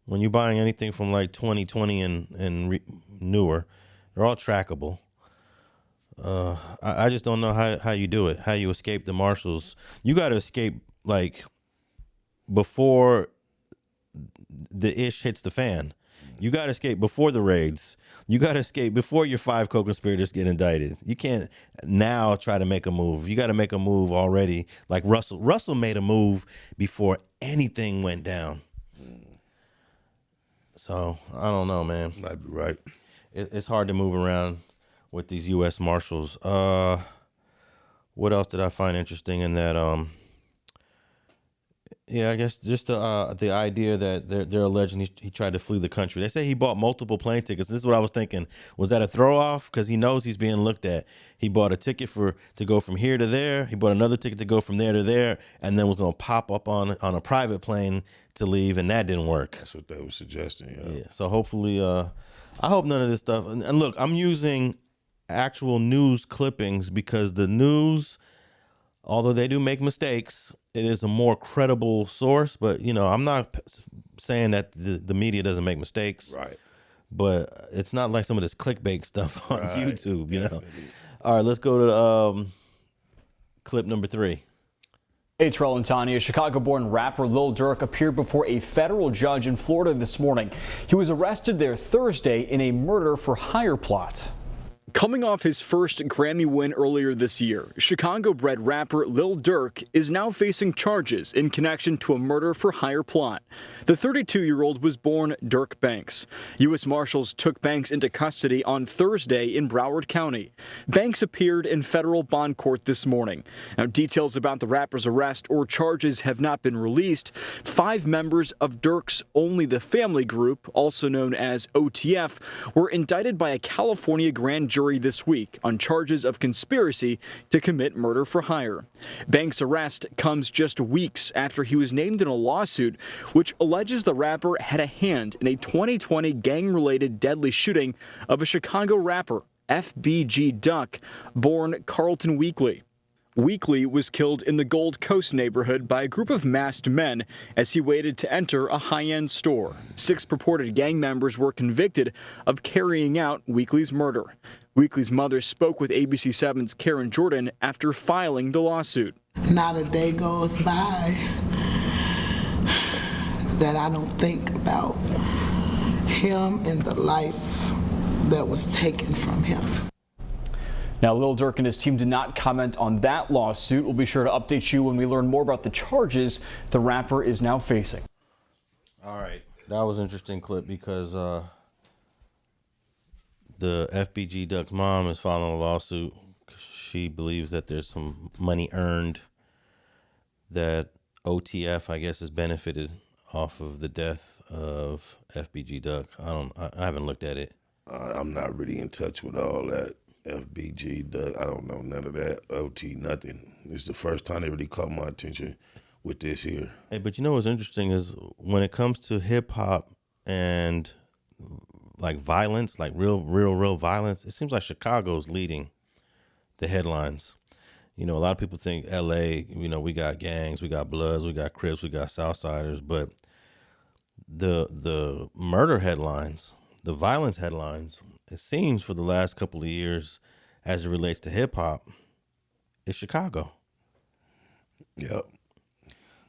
When you're buying anything from like 2020 and newer, they're all trackable. I just don't know how you do it, how you escape the marshals. You got to escape like before the ish hits the fan. You got to escape before the raids. You got to escape before your 5 co-conspirators get indicted. You can't now try to make a move. You got to make a move already. Like Russell. Russell made a move before anything went down. So I don't know, man. Might be right. It's hard to move around with these U.S. Marshals. What else did I find interesting in that? Yeah, I guess just the idea that they're alleging he tried to flee the country. They say he bought multiple plane tickets. This is what I was thinking. Was that a throw off? Because he knows he's being looked at. He bought a ticket to go from here to there. He bought another ticket to go from there to there, and then was going to pop up on a private plane to leave, and that didn't work. That's what they were suggesting. Yeah. So hopefully, I hope none of this stuff. And look, I'm using actual news clippings because the news, although they do make mistakes, it is a more credible source. But, you know, I'm not saying that the media doesn't make mistakes. Right. But it's not like some of this clickbait stuff on YouTube, you Definitely. know. All right, let's go to clip number 3. Hey, Terrell and Tanya. Chicago-born rapper Lil Durk appeared before a federal judge in Florida this morning. He was arrested there Thursday in a murder-for-hire plot. Coming off his first Grammy win earlier this year, Chicago-bred rapper Lil Durk is now facing charges in connection to a murder-for-hire plot. The 32-year-old was born Dirk Banks. U.S. Marshals took Banks into custody on Thursday in Broward County. Banks appeared in federal bond court this morning. Now, details about the rapper's arrest or charges have not been released. 5 members of Dirk's Only the Family group, also known as OTF, were indicted by a California grand jury this week on charges of conspiracy to commit murder for hire. Banks' arrest comes just weeks after he was named in a lawsuit which alleges the rapper had a hand in a 2020 gang-related deadly shooting of a Chicago rapper, FBG Duck, born Carlton Weekly. Weekly was killed in the Gold Coast neighborhood by a group of masked men as he waited to enter a high-end store. 6 purported gang members were convicted of carrying out Weekly's murder. Weekly's mother spoke with ABC7's Karen Jordan after filing the lawsuit. Not a day goes by that I don't think about him and the life that was taken from him. Now, Lil Durk and his team did not comment on that lawsuit. We'll be sure to update you when we learn more about the charges the rapper is now facing. All right. That was an interesting clip because the FBG Duck's mom is filing a lawsuit. She believes that there's some money earned that OTF, I guess, has benefited off of the death of FBG Duck. I haven't looked at it. I'm not really in touch with all that. FBG Duck, I don't know none of that. OT, nothing. It's the first time they really caught my attention with this here. Hey, but you know what's interesting is when it comes to hip hop and like violence, like real violence, it seems like Chicago's leading the headlines. You know, a lot of people think LA, you know, we got gangs, we got Bloods, we got Crips, we got Southsiders, but the murder headlines, the violence headlines, it seems for the last couple of years as it relates to hip hop, it's Chicago. Yep.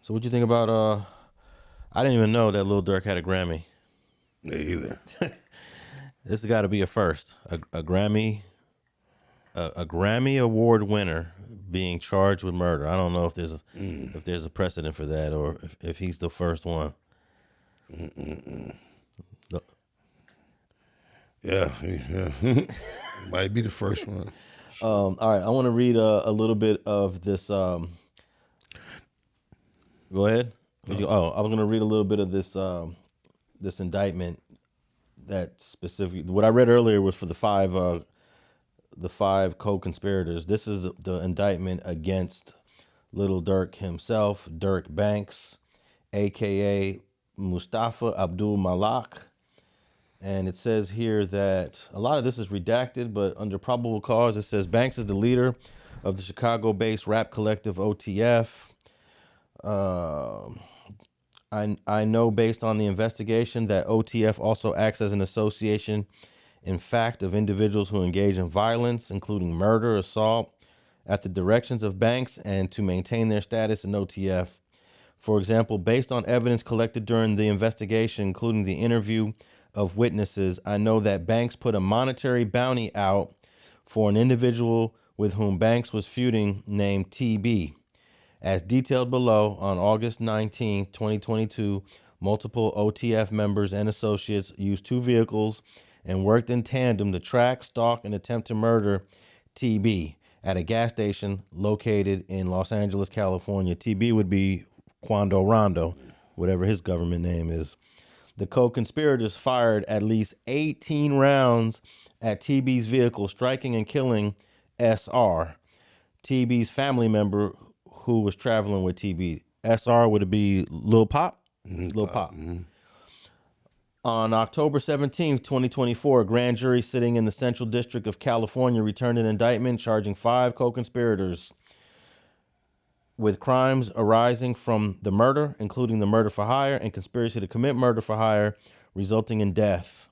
So what you think about I didn't even know that Lil Durk had a Grammy. Me either. This has got to be a first. A Grammy award winner being charged with murder. I don't know if there's a precedent for that or if he's the first one. Yeah. Might be the first one. All right, I want to read a little bit of this. Go ahead. I was going to read a little bit of this this indictment. That specific. What I read earlier was for the five co-conspirators. This is the indictment against Lil Durk himself, Durk Banks, aka Mustafa Abdul Malak. And it says here that a lot of this is redacted, but under probable cause, it says Banks is the leader of the Chicago-based rap collective OTF. I know based on the investigation that OTF also acts as an association in fact of individuals who engage in violence, including murder, assault, at the directions of Banks and to maintain their status in OTF. For example, based on evidence collected during the investigation, including the interview of witnesses, I know that Banks put a monetary bounty out for an individual with whom Banks was feuding named TB. As detailed below, on August 19, 2022, multiple OTF members and associates used two vehicles and worked in tandem to track, stalk, and attempt to murder TB at a gas station located in Los Angeles, California. TB would be Quando Rondo, whatever his government name is. The co-conspirators fired at least 18 rounds at TB's vehicle, striking and killing SR, TB's family member who was traveling with TB. SR would it be Lil Pop? Lil Pop. On October 17, 2024, a grand jury sitting in the Central District of California returned an indictment charging 5 co-conspirators with crimes arising from the murder, including the murder for hire and conspiracy to commit murder for hire, resulting in death.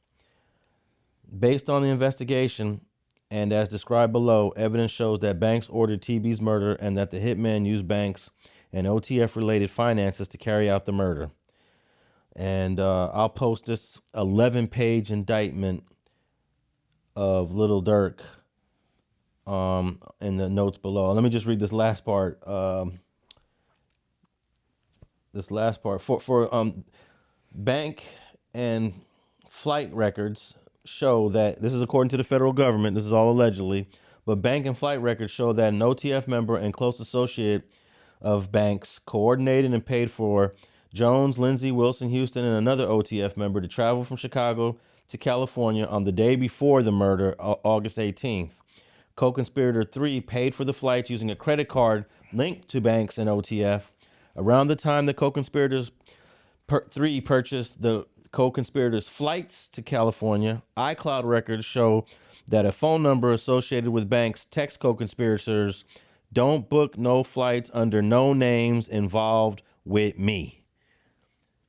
Based on the investigation, and as described below, evidence shows that Banks ordered TB's murder and that the hitman used Banks and OTF-related finances to carry out the murder. And I'll post this 11-page indictment of Lil Durk in the notes below. Let me just read this last part. For bank and flight records show that, this is according to the federal government, this is all allegedly, but bank and flight records show that an OTF member and close associate of Banks coordinated and paid for Jones, Lindsay, Wilson, Houston, and another OTF member to travel from Chicago to California on the day before the murder, August 18th. Co-conspirator 3 paid for the flights using a credit card linked to Banks and OTF. Around the time the co-conspirators 3 purchased the co-conspirators' flights to California, iCloud records show that a phone number associated with Banks text co-conspirators, "Don't book no flights under no names involved with me,"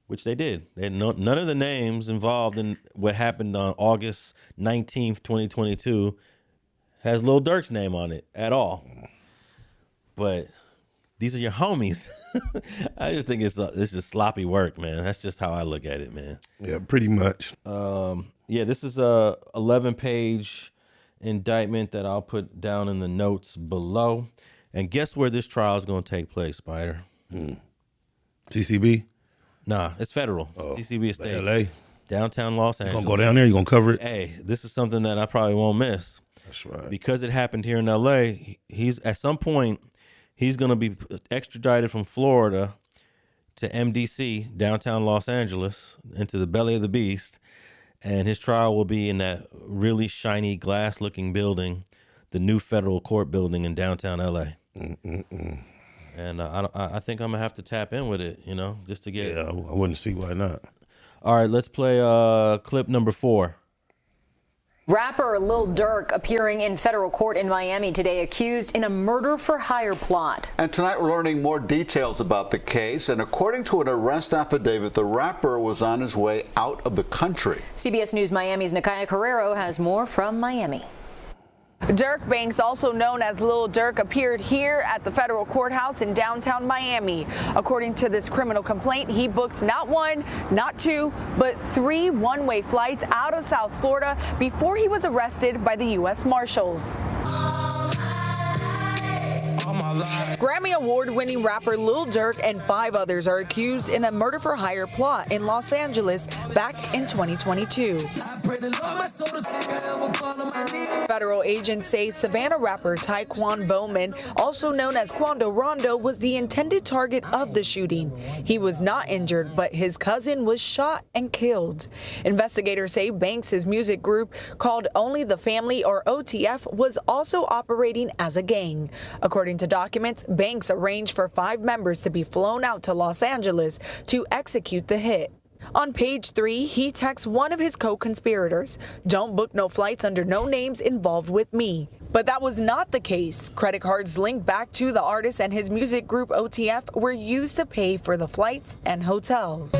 which they did. They had none of the names involved in what happened on August 19th, 2022 has Lil Durk's name on it at all. But these are your homies. I just think it's just sloppy work, man. That's just how I look at it, man. Yeah, pretty much. Yeah, this is a 11-page indictment that I'll put down in the notes below. And guess where this trial is going to take place, Spider? CCB? Nah, it's federal. It's TCB Estate. L.A. Downtown Los Angeles. You gonna go down there? You gonna cover it? Hey, this is something that I probably won't miss. That's right. Because it happened here in L.A., he's at some point, he's going to be extradited from Florida to MDC, downtown Los Angeles, into the belly of the beast. And his trial will be in that really shiny glass-looking building, the new federal court building in downtown L.A. And I think I'm going to have to tap in with it, you know, just to get... Yeah, I wouldn't see why not. All right, let's play clip number 4. Rapper Lil Durk appearing in federal court in Miami today, accused in a murder-for-hire plot. And tonight we're learning more details about the case. And according to an arrest affidavit, the rapper was on his way out of the country. CBS News Miami's Nakaya Carrero has more from Miami. Durk Banks, also known as Lil Durk, appeared here at the federal courthouse in downtown Miami. According to this criminal complaint, he booked not 1, not 2, but 3 one-way flights out of South Florida before he was arrested by the U.S. Marshals. Grammy Award-winning rapper Lil Durk and 5 others are accused in a murder-for-hire plot in Los Angeles back in 2022. Federal agents say Savannah rapper Tyquan Bowman, also known as Quando Rondo, was the intended target of the shooting. He was not injured, but his cousin was shot and killed. Investigators say Banks' music group, called Only the Family, or OTF, was also operating as a gang. According to documents, Banks arranged for 5 members to be flown out to Los Angeles to execute the hit. On page 3, he texts one of his co-conspirators, "Don't book no flights under no names involved with me." But that was not the case. Credit cards linked back to the artist and his music group OTF were used to pay for the flights and hotels.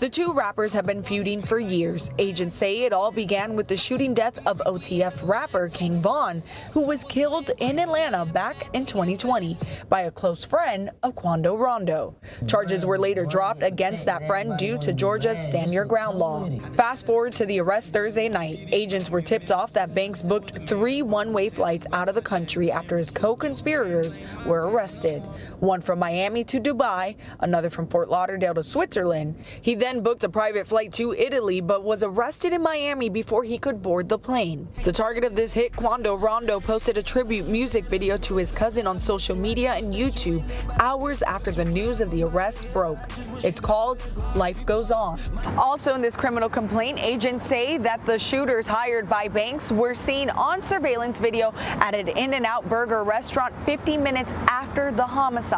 The 2 rappers have been feuding for years. Agents say it all began with the shooting death of OTF rapper King Von, who was killed in Atlanta back in 2020 by a close friend of Quando Rondo. Charges were later dropped against that friend due to Georgia's Stand Your Ground law. Fast forward to the arrest Thursday night. Agents were tipped off that Banks booked 3 one-way flights out of the country after his co-conspirators were arrested. One from Miami to Dubai, another from Fort Lauderdale to Switzerland. He then booked a private flight to Italy, but was arrested in Miami before he could board the plane. The target of this hit, Quando Rondo, posted a tribute music video to his cousin on social media and YouTube hours after the news of the arrest broke. It's called Life Goes On. Also in this criminal complaint, agents say that the shooters hired by Banks were seen on surveillance video at an In-N-Out Burger restaurant 50 minutes after the homicide.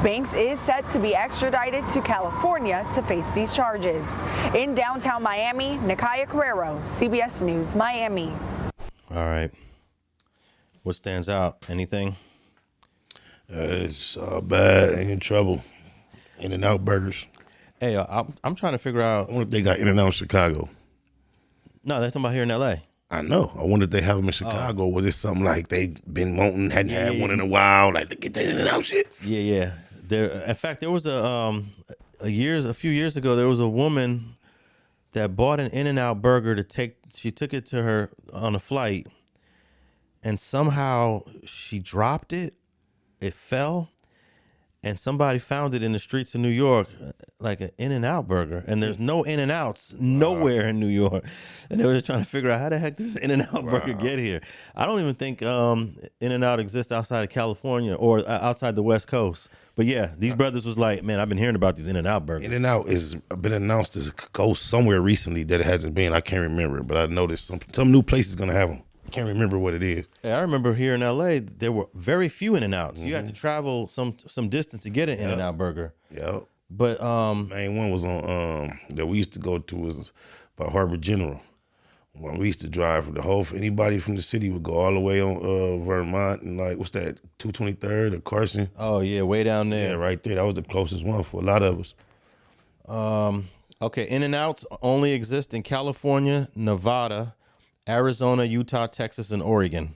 Banks is set to be extradited to California to face these charges. In downtown Miami, Nakaya Carrero, CBS News, Miami. All right. What stands out? Anything? It's bad. Ain't in trouble. In-N-Out Burgers. Hey, I'm trying to figure out. I wonder if they got In-N-Out in Chicago. No, they're talking about here in L.A. I know. I wonder if they have them in Chicago. Was it something like they been wanting, hadn't had one in a while, like to get that In-N-Out shit? Yeah. In fact, there was a few years ago, there was a woman that bought an In-N-Out burger to take. She took it to her on a flight, and somehow she dropped it. It fell, and somebody found it in the streets of New York, like an In-N-Out burger. And there's no In-N-Outs nowhere in New York. And they were just trying to figure out how the heck does this In-N-Out burger get here? I don't even think In-N-Out exists outside of California or outside the West Coast. But yeah, these brothers was like, man, I've been hearing about these In-N-Out burgers. In-N-Out has been announced to go somewhere recently that it hasn't been. I can't remember, but I noticed some new place is going to have them. Can't remember what it is. Yeah, I remember here in L.A. there were very few In-N-Outs. You had to travel some distance to get an In-N-Out burger. Yeah. But main one was on that we used to go to was by Harbor General. When we used to drive anybody from the city would go all the way on Vermont and like what's that 223rd or Carson. Oh yeah, way down there. Yeah, right there. That was the closest one for a lot of us. Okay, In-N-Outs only exist in California, Nevada, Arizona, Utah, Texas, and Oregon.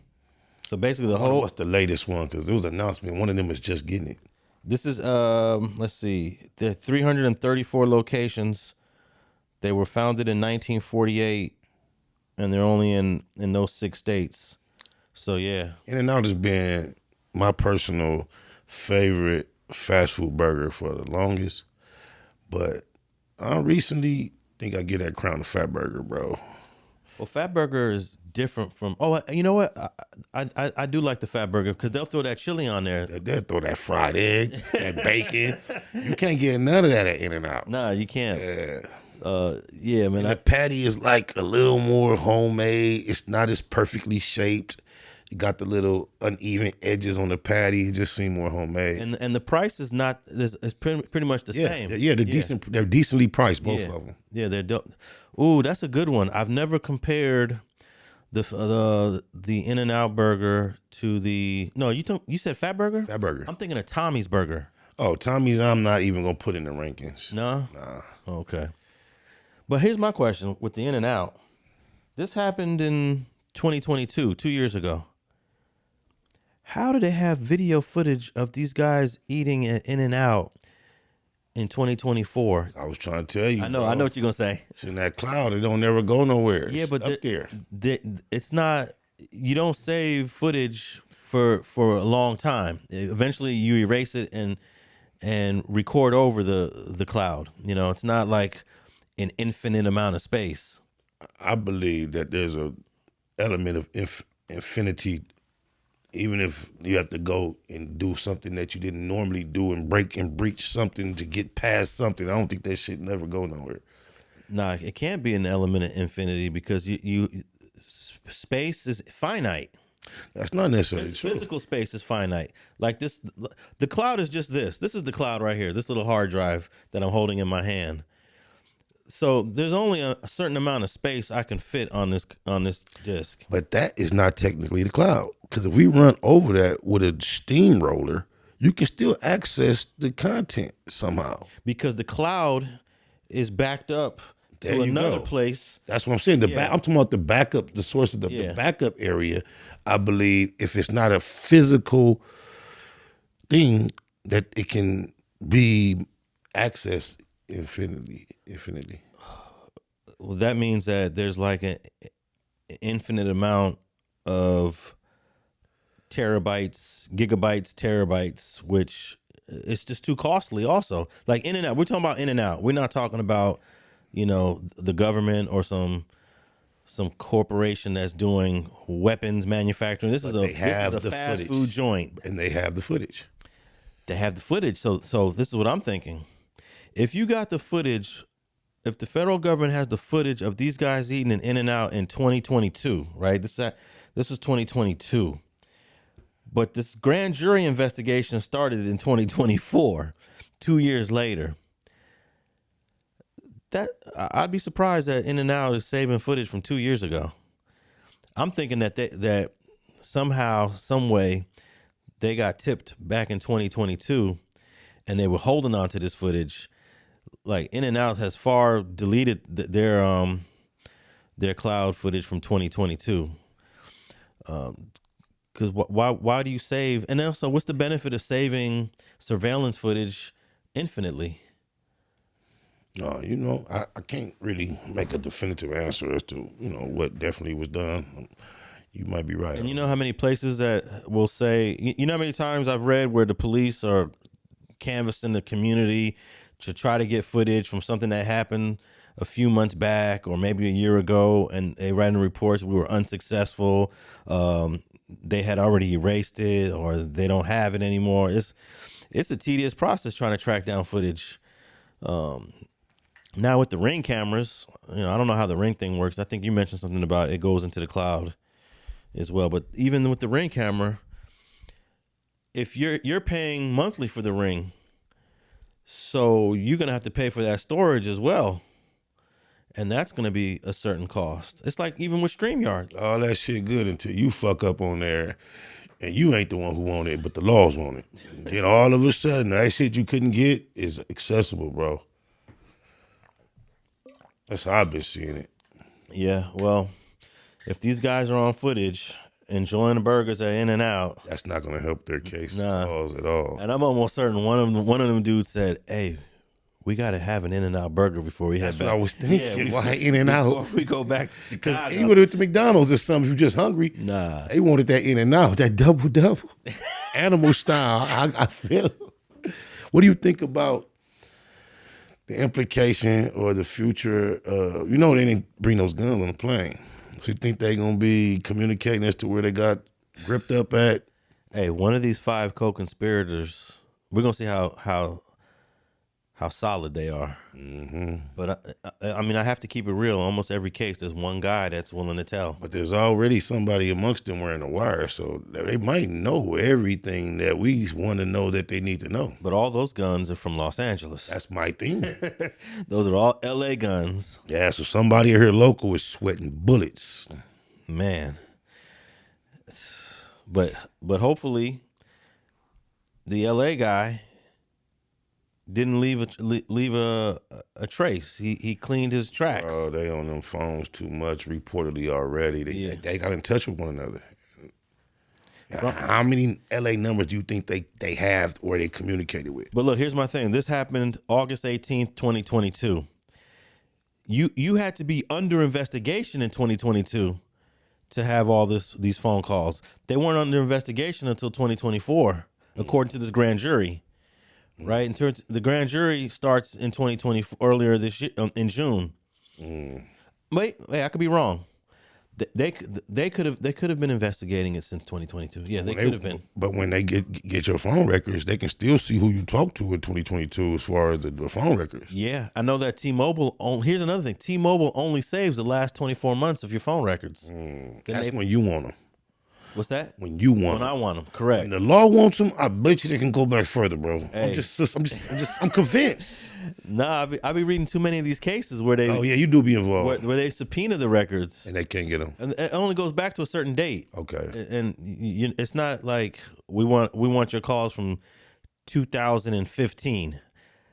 So basically the whole... What's the latest one? Because there was an announcement. One of them was just getting it. This is, let's see, there are 334 locations. They were founded in 1948, and they're only in those 6 states. So, yeah. In-N-Out has been my personal favorite fast food burger for the longest, but I recently think I get that Crown of Fat Burger, bro. Well, Fat Burger is different from. Oh, you know what? I do like the Fat Burger because they'll throw that chili on there. They'll throw that fried egg, that bacon. You can't get none of that at In-N-Out. Nah, you can't. Yeah, man. And the patty is like a little more homemade. It's not as perfectly shaped. You got the little uneven edges on the patty. It just seems more homemade. And the price is not. It's pretty much the same. Yeah, they're decent. They're decently priced, both of them. Yeah, they're dope. Ooh, that's a good one. I've never compared the In-N-Out burger to the. No, you said Fat Burger? Fat Burger. I'm thinking of Tommy's Burger. Oh, Tommy's. I'm not even gonna put in the rankings. No. Nah. Okay. But here's my question with the In-N-Out. This happened in 2022, 2 years ago. How do they have video footage of these guys eating at In-N-Out in 2024? I was trying to tell you. I know what you're gonna say. It's in that cloud. It don't never go nowhere. Yeah, but up there. It's not. You don't save footage for a long time. Eventually, you erase it and record over the cloud. You know, it's not like an infinite amount of space. I believe that there's a element of infinity. Even if you have to go and do something that you didn't normally do and break and breach something to get past something, I don't think that shit never go nowhere. Nah, it can't be an element of infinity because you space is finite. That's not necessarily true. Physical space is finite. Like this, the cloud is just this. This is the cloud right here. This little hard drive that I'm holding in my hand. So there's only a certain amount of space I can fit on this disk. But that is not technically the cloud. Because if we run over that with a steamroller, you can still access the content somehow. Because the cloud is backed up to another place. That's what I'm saying. I'm talking about the backup, the source of the backup area. I believe if it's not a physical thing, that it can be accessed infinity. Well, that means that there's like an infinite amount of terabytes, gigabytes, terabytes, which it's just too costly also. Like In-N-Out, we're talking about In-N-Out. We're not talking about, the government or some corporation that's doing weapons manufacturing. This is a fast food joint. And they have the footage. They have the footage. So this is what I'm thinking. If you got the footage, if the federal government has the footage of these guys eating an In-N-Out in 2022, right? This was 2022. But this grand jury investigation started in 2024, 2 years later. I'd be surprised that In-N-Out is saving footage from 2 years ago. I'm thinking that somehow, some way, they got tipped back in 2022, and they were holding on to this footage. Like In-N-Out has far deleted their cloud footage from 2022. Because why do you save? And also, what's the benefit of saving surveillance footage infinitely? No, I can't really make a definitive answer as to what definitely was done. You might be right. And you know how many places that will say, you know how many times I've read where the police are canvassing the community to try to get footage from something that happened a few months back or maybe a year ago, and they write in reports we were unsuccessful. They had already erased it or they don't have it anymore. It's a tedious process trying to track down footage. Now with the Ring cameras, I don't know how the Ring thing works. I think you mentioned something about it goes into the cloud as well. But even with the Ring camera, if you're paying monthly for the Ring, so you're gonna have to pay for that storage as well. And that's going to be a certain cost. It's like even with StreamYard. All that shit good until you fuck up on there and you ain't the one who want it, but the laws want it. And then all of a sudden, that shit you couldn't get is accessible, bro. That's how I've been seeing it. Yeah, well, if these guys are on footage enjoying the burgers at In-N-Out, that's not going to help their case cause at all. And I'm almost certain one of them dudes said, "Hey, we got to have an In-N-Out burger before we head back." That's what I was thinking. Why In-N-Out? Before we go back to Chicago. Because even at the McDonald's or something, if you're just hungry, they wanted that In-N-Out, that double, animal style. I feel What do you think about the implication or the future? You know, they didn't bring those guns on the plane. So you think they're going to be communicating as to where they got gripped up at? Hey, one of these 5 co-conspirators, we're going to see how solid they are. Mm-hmm. But I mean, I have to keep it real. Almost every case, there's one guy that's willing to tell. But there's already somebody amongst them wearing a wire, so they might know everything that we want to know that they need to know. But all those guns are from Los Angeles. That's my thing. Those are all LA guns. Yeah, so somebody here local is sweating bullets. Man. But hopefully the LA guy didn't leave a trace. He cleaned his tracks. Oh, they on them phones too much reportedly already. They got in touch with one another. How many LA numbers do you think they have or they communicated with? But look, here's my thing. This happened August 18th, 2022. You had to be under investigation in 2022 to have all these phone calls. They weren't under investigation until 2024, according to this grand jury. Right, in terms, the grand jury starts in 2020 earlier this year in June. Wait, I could be wrong. They could have been investigating it since 2022. Yeah, they could have been. But when they get your phone records, they can still see who you talked to in 2022 as far as the phone records. Yeah, I know that T-Mobile. Here's another thing: T-Mobile only saves the last 24 months of your phone records. That's when you want them. What's that? When you want when them. I want them, correct. When the law wants them, I bet you they can go back further, bro. Hey. I'm convinced. Nah, I be reading too many of these cases where they. Oh yeah, you do be involved. Where they subpoena the records and they can't get them. And it only goes back to a certain date. Okay. And it's not like we want your calls from 2015.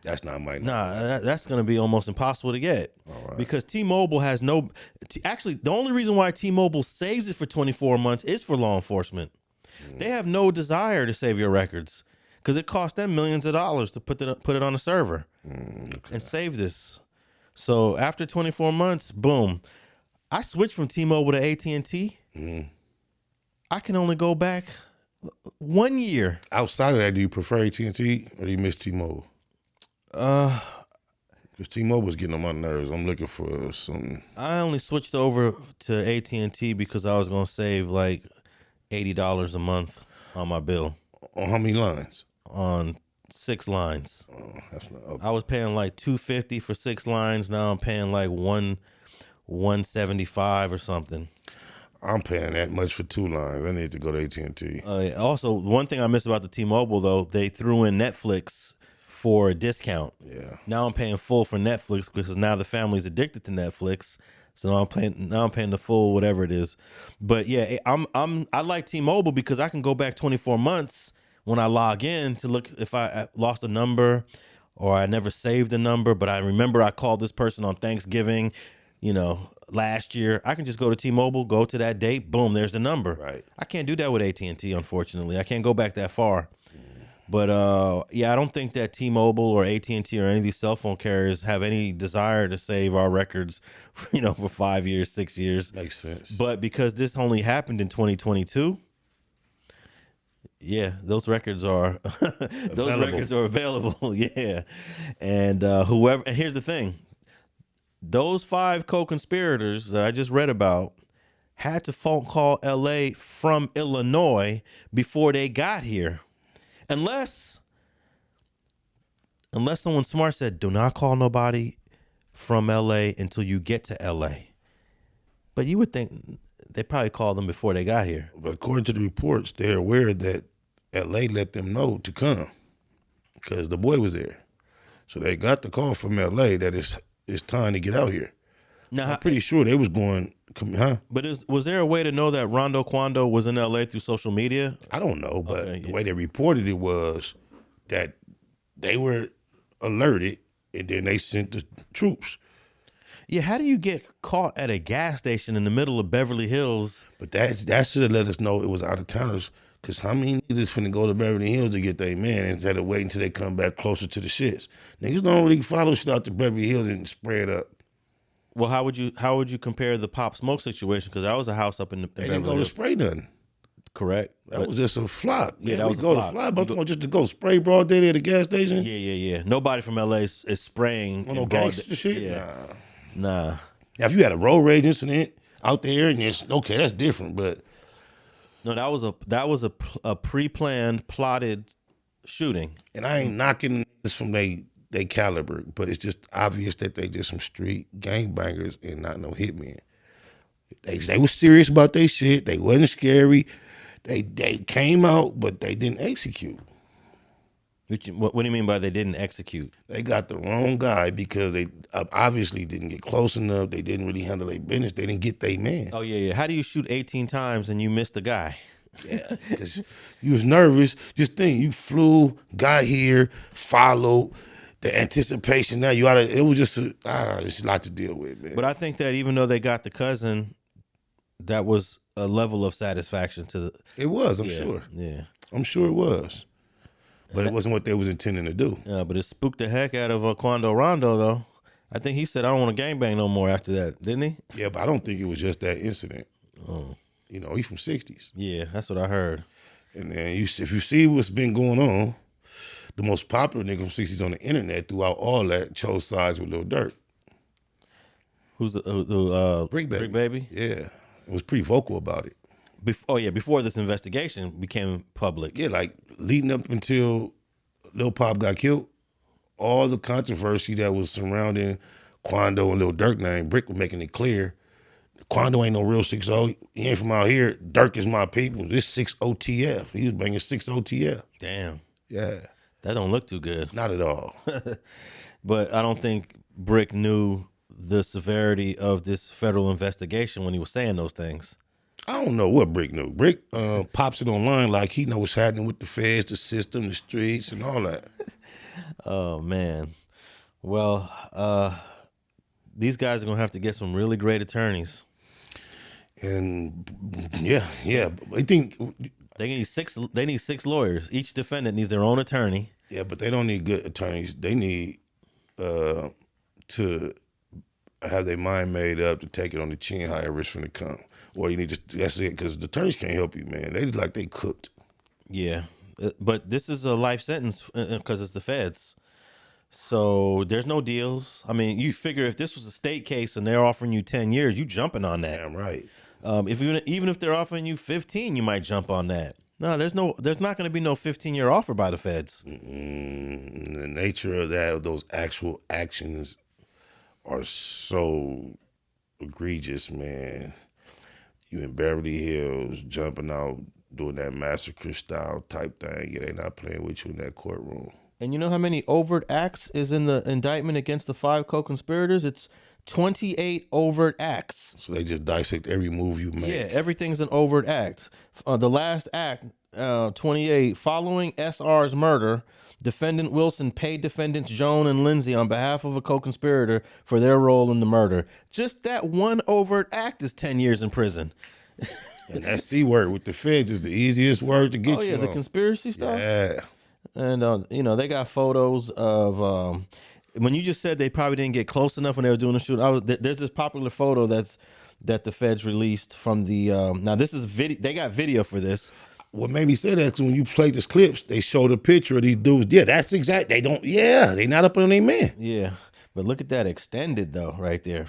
That's not my number. Nah, that's going to be almost impossible to get. All right. Because T-Mobile has no. Actually, the only reason why T-Mobile saves it for 24 months is for law enforcement. They have no desire to save your records because it costs them millions of dollars to put it on a server and save this. So after 24 months, boom, I switched from T-Mobile to AT&T. I can only go back 1 year. Outside of that, do you prefer AT&T or do you miss T-Mobile? Because T-Mobile's getting on my nerves. I'm looking for something. I only switched over to AT&T because I was going to save like $80 a month on my bill. On how many lines? On 6 lines. Oh, that's not okay. I was paying like $250 for 6 lines. Now I'm paying like $175 or something. I'm paying that much for 2 lines. I need to go to AT&T. Also, one thing I missed about the T-Mobile though, they threw in Netflix for a discount. Yeah. Now I'm paying full for Netflix because now the family's addicted to Netflix. So now I'm paying the full whatever it is. But yeah, I like T-Mobile because I can go back 24 months when I log in to look if I lost a number or I never saved a number, but I remember I called this person on Thanksgiving, last year. I can just go to T-Mobile, go to that date, boom, there's the number. Right. I can't do that with AT&T, unfortunately. I can't go back that far. But yeah, I don't think that T-Mobile or AT&T or any of these cell phone carriers have any desire to save our records, for 5 years, 6 years. Makes sense. But because this only happened in 2022, yeah, those records are available. Yeah, and and here's the thing: those 5 co-conspirators that I just read about had to phone call LA from Illinois before they got here. Unless someone smart said, do not call nobody from LA until you get to LA. But you would think they probably called them before they got here. But according to the reports, they're aware that LA let them know to come because the boy was there. So they got the call from LA that it's time to get out here. Now, I'm pretty sure they was going, huh? But was there a way to know that Rondo Quando was in LA through social media? I don't know, but the way they reported it was that they were alerted and then they sent the troops. Yeah, how do you get caught at a gas station in the middle of Beverly Hills? But that should have let us know it was out of towners. Because how many niggas finna go to Beverly Hills to get their man instead of waiting until they come back closer to the shits? Niggas don't really follow shit out to Beverly Hills and spread up. Well, how would you compare the Pop Smoke situation? Because that was a house up in They Beverly didn't go to Hills. spray nothing. correct? That was just a flop. Yeah, man. that was we go a flop. to flop. I'm talking about just to go spray broad day at the gas station. Yeah. Nobody from LA is spraying. No gangster shit. Yeah. Nah. Now, if you had a road rage incident out there, and it's okay, that's different. But no, that was a pre-planned, plotted shooting. And I ain't knocking this from they caliber, but it's just obvious that they just some street gangbangers and not no hitmen. They was serious about their shit. They wasn't scary. They came out, but they didn't execute. What do you mean by they didn't execute? They got the wrong guy because they obviously didn't get close enough. They didn't really handle their business. They didn't get their man. Oh, yeah. How do you shoot 18 times and you miss the guy? Yeah, because you was nervous. Just think, you flew, got here, followed, the anticipation. Now you it was just it's a lot to deal with, man. But I think that even though they got the cousin, that was a level of satisfaction to the. It was, I'm sure. Yeah, I'm sure it was. But it wasn't what they was intending to do. Yeah, but it spooked the heck out of Quando Rondo, though. I think he said, "I don't want to gangbang no more." After that, didn't he? Yeah, but I don't think it was just that incident. Oh. You know, he's from 60s. Yeah, that's what I heard. And then if you see what's been going on, the most popular nigga from 60s on the internet throughout all that chose sides with Lil Durk. Who's the Brick Baby? Brick Baby? Yeah, was pretty vocal about it. Before this investigation became public. Yeah, like leading up until Lil Pop got killed, all the controversy that was surrounding Quando and Lil Durk name, Brick was making it clear. Quando ain't no real 6-0. He ain't from out here. Durk is my people. This 6-0 TF. He was banging 6-0 TF. Damn. Yeah. That don't look too good. Not at all. But I don't think Brick knew the severity of this federal investigation when he was saying those things. I don't know what Brick knew. Brick pops it online like he know what's happening with the feds, the system, the streets, and all that. Oh, man. Well, these guys are going to have to get some really great attorneys. And yeah. I think they need six lawyers. Each defendant needs their own attorney. Yeah, but they don't need good attorneys. They need to have their mind made up to take it on the chin, higher risk from the come. Or you need to, that's it, because the attorneys can't help you, man. They like they cooked. Yeah, but this is a life sentence because it's the feds. So there's no deals. I mean, you figure if this was a state case and they're offering you 10 years, you jumping on that. Damn right. Even if they're offering you 15, you might jump on that. No, there's not going to be no 15-year offer by the feds. The nature of those actual actions are so egregious, man. You in Beverly Hills, jumping out, doing that massacre style type thing. Yeah, they not playing with you in that courtroom. And you know how many overt acts is in the indictment against the 5 co-conspirators? It's 28 overt acts. So they just dissect every move you make. Yeah, everything's an overt act. The last act, 28, following SR's murder, defendant Wilson paid defendants Joan and Lindsay on behalf of a co-conspirator for their role in the murder. Just that one overt act is 10 years in prison. And that C word with the feds is the easiest word to get you. Oh, yeah, the conspiracy stuff? Yeah. And, they got photos of... when you just said they probably didn't get close enough when they were doing the shooting, there's this popular photo that the feds released from the. Now this is video. They got video for this. What made me say that is when you play these clips, they showed a picture of these dudes. Yeah, that's exact. They don't. Yeah, they not up on their man. Yeah, but look at that extended though, right there.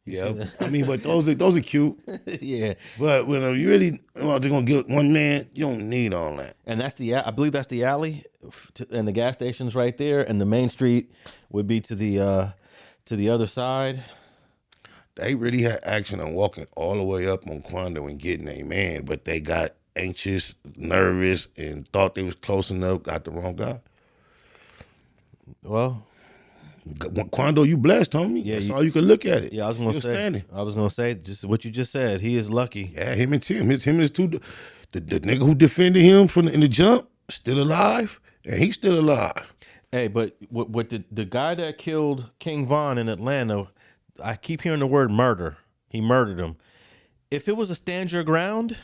Yeah, I mean, but those are cute. Yeah, but when you really they're gonna get one man, you don't need all that. And I believe that's the alley, and the gas station's right there, and the main street would be to the other side. They really had action on walking all the way up on Quando and getting a man, but they got anxious, nervous, and thought they was close enough, got the wrong guy. Well, Quando, you blessed, homie. Yeah, that's all you can look at it. Yeah, I was gonna say just what you just said. He is lucky. Yeah, him and Tim. Him and his two. The nigga who defended him in the jump still alive, and he's still alive. Hey, but what the guy that killed King Von in Atlanta, I keep hearing the word murder. He murdered him. If it was a stand your ground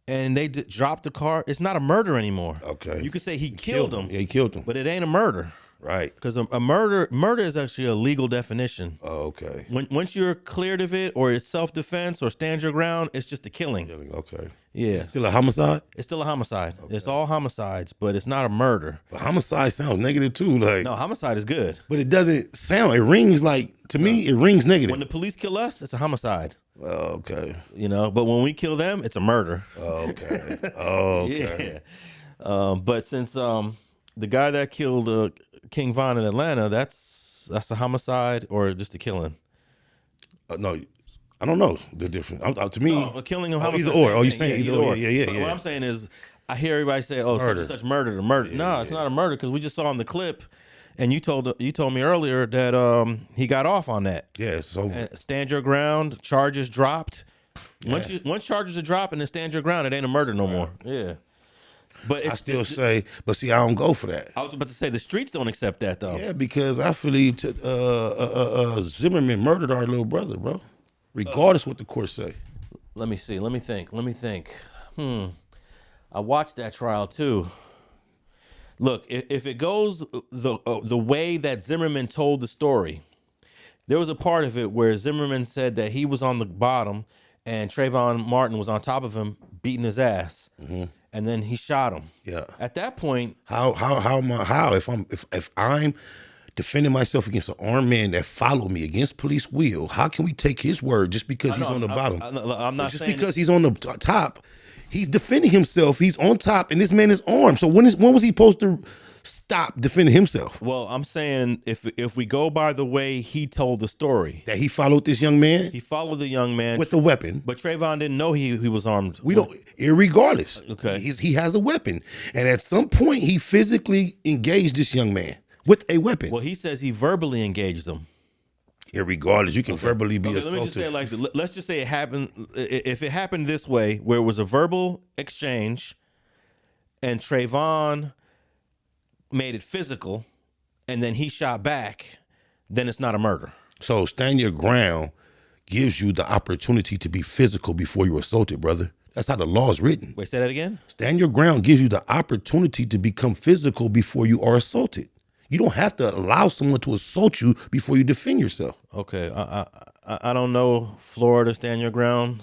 and they dropped the car, it's not a murder anymore. Okay. You could say he killed him. Yeah, he killed him. But it ain't a murder. Right. Because a murder is actually a legal definition. Oh, okay. Once you're cleared of it, or it's self-defense or stand your ground, it's just a killing. Okay. Yeah. Is it still a homicide? It's still a homicide. Okay. It's all homicides, but it's not a murder. But homicide sounds negative too. Like, no, homicide is good. But it doesn't sound. It rings like, to me, it rings negative. When the police kill us, it's a homicide. Oh, okay. You know, but when we kill them, it's a murder. Oh, okay. Oh, okay. Yeah. But since the guy that killed King Von in Atlanta, that's a homicide or just a killing? No, I don't know the difference. To me, a killing of homicide. Either or. Oh, you saying either or? Yeah. But what I'm saying is, I hear everybody say, "Oh, such murder to murder." No, it's not a murder because we just saw in the clip, and you told me earlier that he got off on that. Yeah, it's over. And stand your ground. Charges dropped. Yeah. Once charges are dropped and then stand your ground, it ain't a murder no more. Yeah. But I still say, but see, I don't go for that. I was about to say the streets don't accept that though. Yeah, because I believe Zimmerman murdered our little brother, bro. Regardless what the court say. Let me see. Let me think. I watched that trial too. Look, if it goes the way that Zimmerman told the story, there was a part of it where Zimmerman said that he was on the bottom and Trayvon Martin was on top of him beating his ass. Mm-hmm. And then he shot him. Yeah. At that point, if I'm defending myself against an armed man that followed me against police will, how can we take his word just because he's on the bottom? I'm not just saying because he's on the top. He's defending himself. He's on top, and this man is armed. So when was he supposed to stop defending himself? Well, I'm saying if we go by the way he told the story, that he followed this young man. He followed the young man with a weapon, but Trayvon didn't know he was armed. We don't. Irregardless, okay, he has a weapon, and at some point he physically engaged this young man with a weapon. Well, he says he verbally engaged him. Irregardless, you can verbally be assaulted. Let me just say it like this. Let's just say it happened. If it happened this way, where it was a verbal exchange, and Trayvon made it physical, and then he shot back, then it's not a murder. So stand your ground gives you the opportunity to be physical before you're assaulted, brother. That's how the law is written. Wait, say that again? Stand your ground gives you the opportunity to become physical before you are assaulted. You don't have to allow someone to assault you before you defend yourself. Okay, I don't know Florida stand your ground.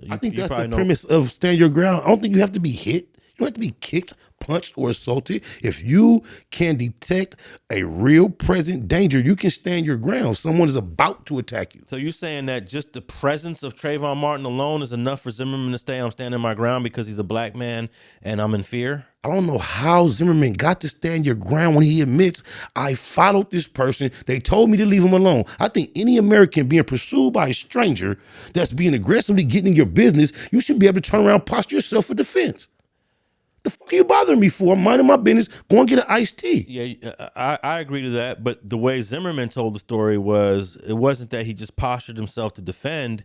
I think that's the premise of stand your ground. I don't think you have to be hit. You don't have to be kicked, punched, or assaulted. If you can detect a real present danger, you can stand your ground. Someone is about to attack you. So you're saying that just the presence of Trayvon Martin alone is enough for Zimmerman to stay, I'm standing my ground because he's a black man and I'm in fear? I don't know how Zimmerman got to stand your ground when he admits, I followed this person. They told me to leave him alone. I think any American being pursued by a stranger that's being aggressively getting in your business, you should be able to turn around, posture yourself for defense. The fuck are you bothering me for? I'm minding my business. Go and get an iced tea. Yeah, I agree to that. But the way Zimmerman told the story was, it wasn't that he just postured himself to defend.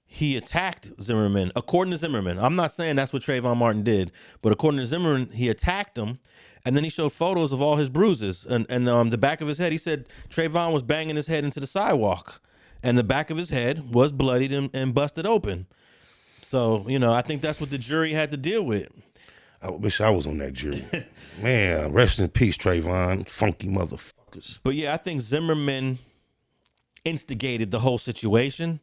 He attacked Zimmerman. According to Zimmerman, I'm not saying that's what Trayvon Martin did, but according to Zimmerman, he attacked him, and then he showed photos of all his bruises and the back of his head. He said Trayvon was banging his head into the sidewalk, and the back of his head was bloodied and busted open. So, you know, I think that's what the jury had to deal with. I wish I was on that jury. Man, rest in peace, Trayvon. Funky motherfuckers. But yeah, I think Zimmerman instigated the whole situation.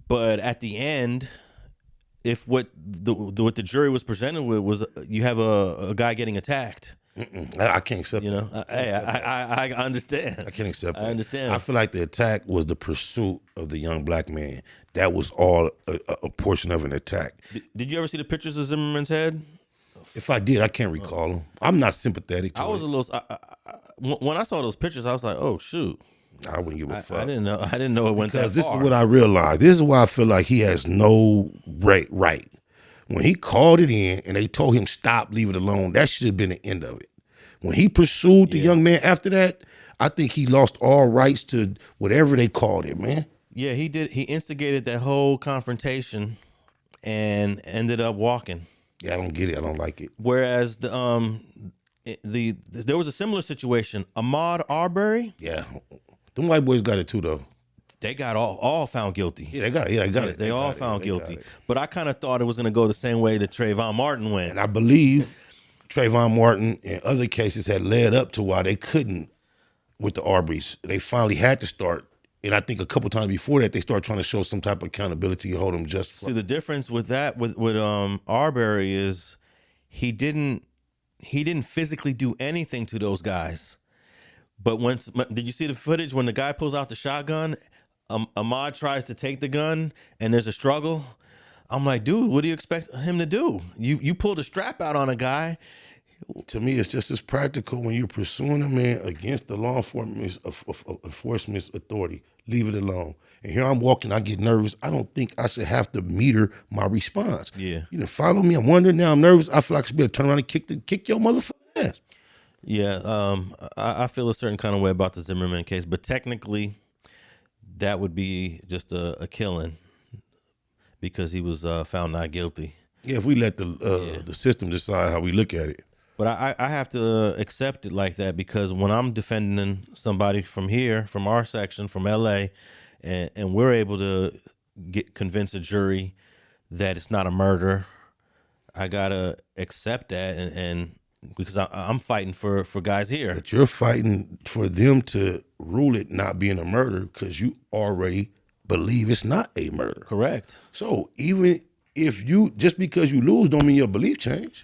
But at the end, if what the jury was presented with was you have a guy getting attacked. I can't accept you know, I understand. I can't accept that. I understand. I feel like the attack was the pursuit of the young black man. That was all a portion of an attack. Did you ever see the pictures of Zimmerman's head? If I did, I can't recall them. I'm not sympathetic to I was it. a little. When I saw those pictures, I was like, "Oh shoot!" I wouldn't give a fuck. I didn't know it went that far. Because this is what I realized. This is why I feel like he has no right. When he called it in and they told him stop, leave it alone, that should have been the end of it. When he pursued the young man after that, I think he lost all rights to whatever they called it, man. Yeah, he did. He instigated that whole confrontation and ended up walking. Yeah, I don't get it. I don't like it. Whereas there was a similar situation. Ahmaud Arbery. Yeah, them white boys got it too, though. They got all found guilty. Yeah, they got it. Yeah, they got it. They all found guilty. But I kind of thought it was going to go the same way that Trayvon Martin went. And I believe Trayvon Martin and other cases had led up to why they couldn't with the Arbys. They finally had to start. And I think a couple times before that, they started trying to show some type of accountability, hold them just. See, the difference with that, with Arbery is he didn't physically do anything to those guys. But did you see the footage when the guy pulls out the shotgun? Ahmad tries to take the gun and there's a struggle. I'm like, dude, what do you expect him to do? You pulled a strap out on a guy. To me, it's just as practical when you're pursuing a man against the law enforcement's authority. Leave it alone. And here I'm walking, I get nervous. I don't think I should have to meter my response. Yeah. You know, follow me. I'm wondering now. I'm nervous. I feel like I should be able to turn around and kick your motherfucking ass. Yeah. I feel a certain kind of way about the Zimmerman case, but technically, that would be just a killing because he was found not guilty. Yeah, if we let the system decide how we look at it. But I have to accept it like that because when I'm defending somebody from here, from our section, from LA, and we're able to convince a jury that it's not a murder, I gotta accept that and because I'm fighting for guys here. But you're fighting for them to rule it not being a murder because you already believe it's not a murder. Correct. So even if just because you lose don't mean your belief change.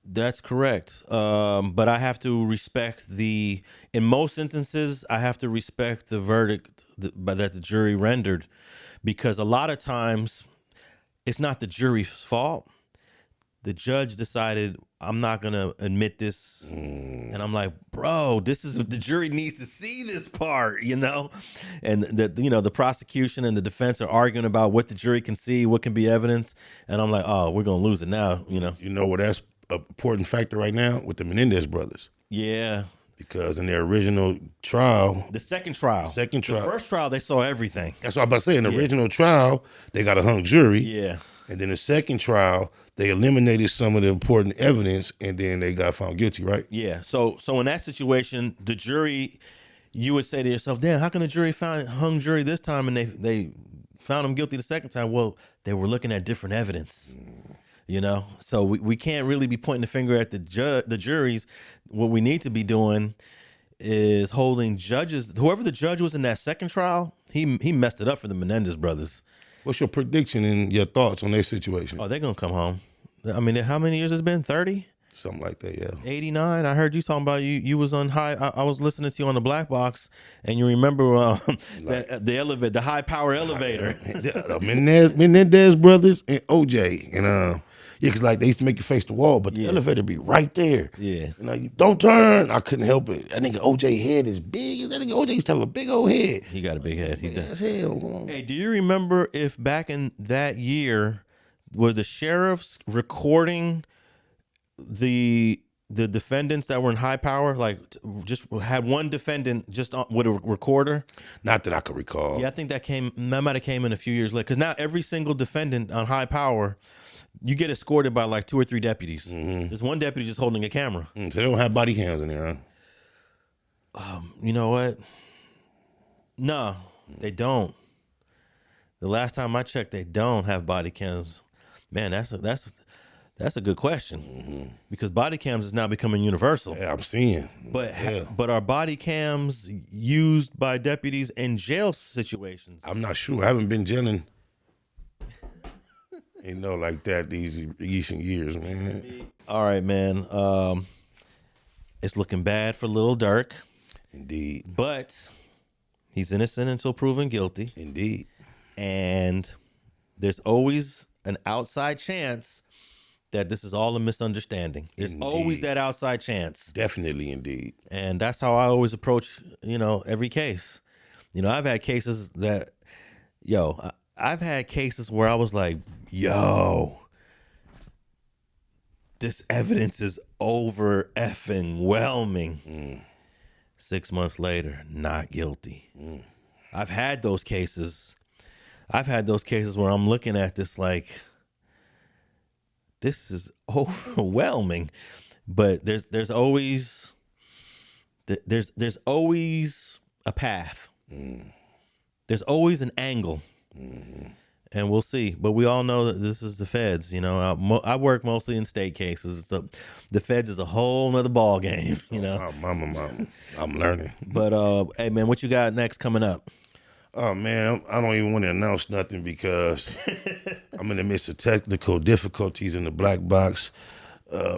That's correct. But I have to respect in most instances, I have to respect the verdict that the jury rendered because a lot of times it's not the jury's fault. The judge decided I'm not going to admit this. And I'm like, bro, the jury needs to see this part, you know? And the prosecution and the defense are arguing about what the jury can see, what can be evidence. And I'm like, oh, we're going to lose it now, you know? You know what that's an important factor right now with the Menendez brothers. Yeah. Because in their original trial. The second trial. The first trial, they saw everything. That's what I was about to say. In the original trial, they got a hung jury. Yeah. And then the second trial, they eliminated some of the important evidence and then they got found guilty, right? Yeah. So in that situation, the jury, you would say to yourself, damn, how can the jury hung jury this time and they found him guilty the second time? Well, they were looking at different evidence. You know, so we can't really be pointing the finger at the juries. What we need to be doing is holding judges. Whoever the judge was in that second trial, he messed it up for the Menendez brothers. What's your prediction and your thoughts on their situation? Oh, they're gonna come home. I mean, how many years has it been? 30? Something like that, yeah. 89. I heard you talking about you was on high. I was listening to you on the Black Box, and you remember the elevator, the high power elevator. Menendez brothers and OJ, and yeah, because like they used to make you face the wall, but the elevator be right there. Yeah. You know, you don't turn. I couldn't help it. That nigga OJ head is big. That nigga OJ used to have a big old head. He got a big head. He does. Hell. Hey, do you remember if back in that year, were the sheriffs recording the defendants that were in high power? Like, just had one defendant just with a recorder? Not that I could recall. Yeah, I think that might have came in a few years later. Because now every single defendant on high power, you get escorted by like 2 or 3 deputies. Mm-hmm. There's one deputy just holding a camera. So they don't have body cams in there, huh? You know what? No, they don't. The last time I checked, they don't have body cams. Man, that's a good question because body cams is now becoming universal. Yeah, I'm seeing. But are body cams used by deputies in jail situations? I'm not sure. I haven't been jailing. You know, like that these recent years, man. All right, man. It's looking bad for Lil Durk. Indeed. But he's innocent until proven guilty. Indeed. And there's always an outside chance that this is all a misunderstanding. There's always that outside chance. Definitely, indeed. And that's how I always approach, every case. I've had cases that, I've had cases where I was like, this evidence is over effing whelming. 6 months later, not guilty. I've had those cases. Where I'm looking at this like, this is overwhelming, but there's always a path. There's always an angle. and we'll see. But we all know that this is the feds. You know, I work mostly in state cases, so the feds is a whole nother ball game. You know, I'm learning. But hey, man, what you got next coming up? Oh man, I don't even want to announce nothing because I'm in the midst of technical difficulties in the black box.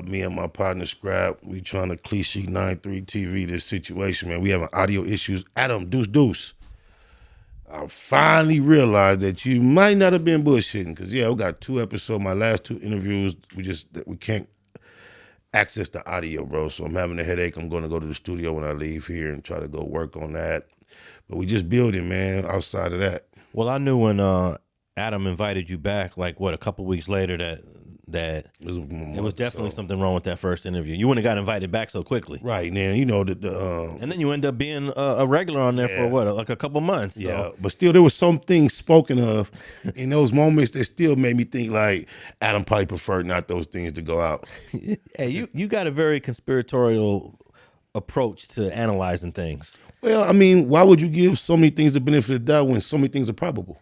Me and my partner Scrap, we trying to cliche 9-3 TV this situation, man. We having audio issues. Adam, deuce. I finally realized that you might not have been bullshitting, because we got 2 episodes. My last 2 interviews, we can't access the audio, bro. So I'm having a headache. I'm going to go to the studio when I leave here and try to go work on that. But we just building, man. Outside of that, well, I knew when Adam invited you back, like a couple weeks later, that it was definitely something wrong with that first interview. You wouldn't have got invited back so quickly, right? Man, you know and then you end up being a regular on there for like a couple months. Yeah, so. But still, there was some things spoken of in those moments that still made me think like Adam probably preferred not those things to go out. Hey, you got a very conspiratorial approach to analyzing things. Well, I mean, why would you give so many things the benefit of the doubt when so many things are probable?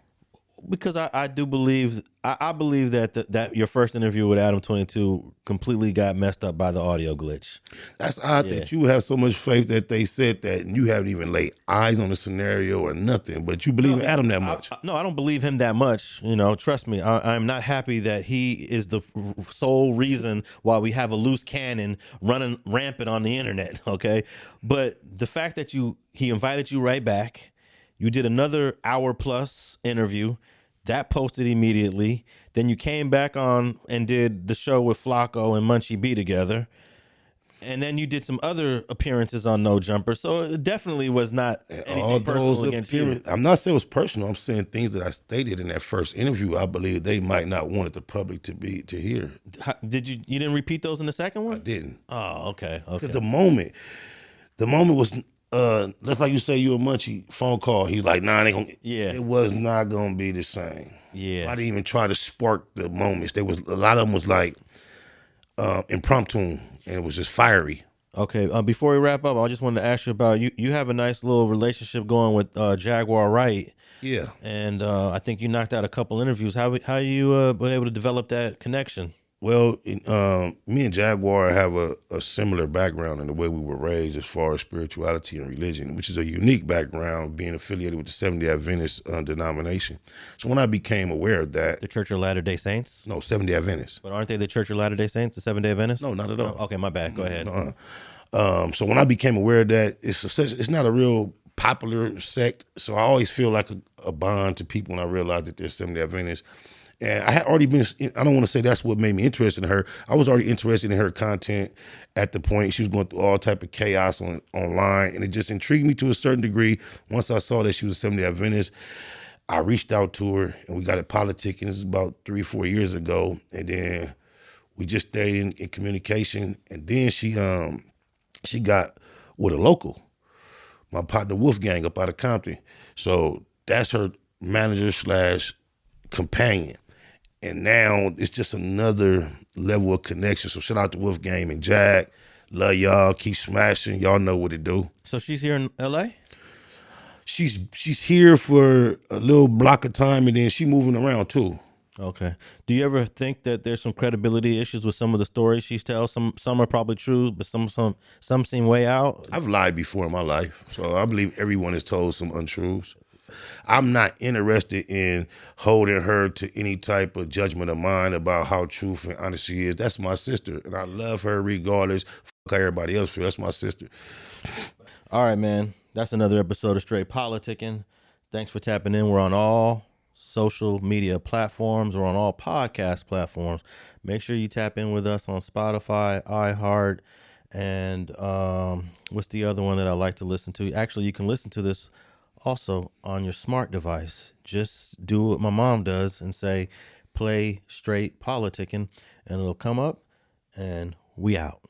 Because I do believe I believe that your first interview with Adam 22 completely got messed up by the audio glitch. That's odd that you have so much faith that they said that, and you haven't even laid eyes on the scenario or nothing, but you believe in Adam that much. No, I don't believe him that much. You know, trust me. I'm not happy that he is the sole reason why we have a loose cannon running rampant on the internet. Okay, but the fact that he invited you right back, you did another hour plus interview. That posted immediately. Then you came back on and did the show with Flacco and Munchie B together. And then you did some other appearances on No Jumper. So it definitely was not anything personal against you. I'm not saying it was personal. I'm saying things that I stated in that first interview, I believe they might not want the public to hear. Did you didn't repeat those in the second one? I didn't. Oh, okay. Because the moment was that's like you say, you and Munchie phone call. He's like, nah, it was not gonna be the same. Yeah, so I didn't even try to spark the moments. There was a lot of them was like impromptu, and it was just fiery. Okay, before we wrap up, I just wanted to ask you about you have a nice little relationship going with Jaguar Wright. Yeah, and I think you knocked out a couple interviews. How you were able to develop that connection? Well, me and Jaguar have a similar background in the way we were raised as far as spirituality and religion, which is a unique background, being affiliated with the Seventh-day Adventist denomination. So when I became aware of that... The Church of Latter-day Saints? No, Seventh-day Adventist. But aren't they the Church of Latter-day Saints, the Seventh-day Adventists? No, not at all. Okay, my bad. Go ahead. So when I became aware of that, it's not a real popular sect, so I always feel like a bond to people when I realize that they're Seventh-day Adventists. And I had already been, I don't want to say that's what made me interested in her. I was already interested in her content at the point. She was going through all type of chaos online, and it just intrigued me to a certain degree. Once I saw that she was a Seventh-day Adventist, I reached out to her, and we got a Politicking. This is about 3-4 years ago. And then we just stayed in communication. And then she got with a local, my partner Wolfgang up out of Compton. So that's her manager / companion. And now it's just another level of connection. So shout out to Wolfgang and Jack. Love y'all. Keep smashing. Y'all know what to do. So she's here in L.A.? She's here for a little block of time, and then she moving around too. Okay. Do you ever think that there's some credibility issues with some of the stories she tells? Some are probably true, but some seem way out. I've lied before in my life, so I believe everyone has told some untruths. I'm not interested in holding her to any type of judgment of mine about how truth and honest she is. That's my sister, and I love her regardless. Fuck how everybody else feels. That's my sister. All right, man. That's another episode of Straight Politicking. Thanks for tapping in. We're on all social media platforms. We're on all podcast platforms. Make sure you tap in with us on Spotify, iHeart, and what's the other one that I like to listen to? Actually, you can listen to this also on your smart device. Just do what my mom does and say, play Straight Politicking, and it'll come up, and we out.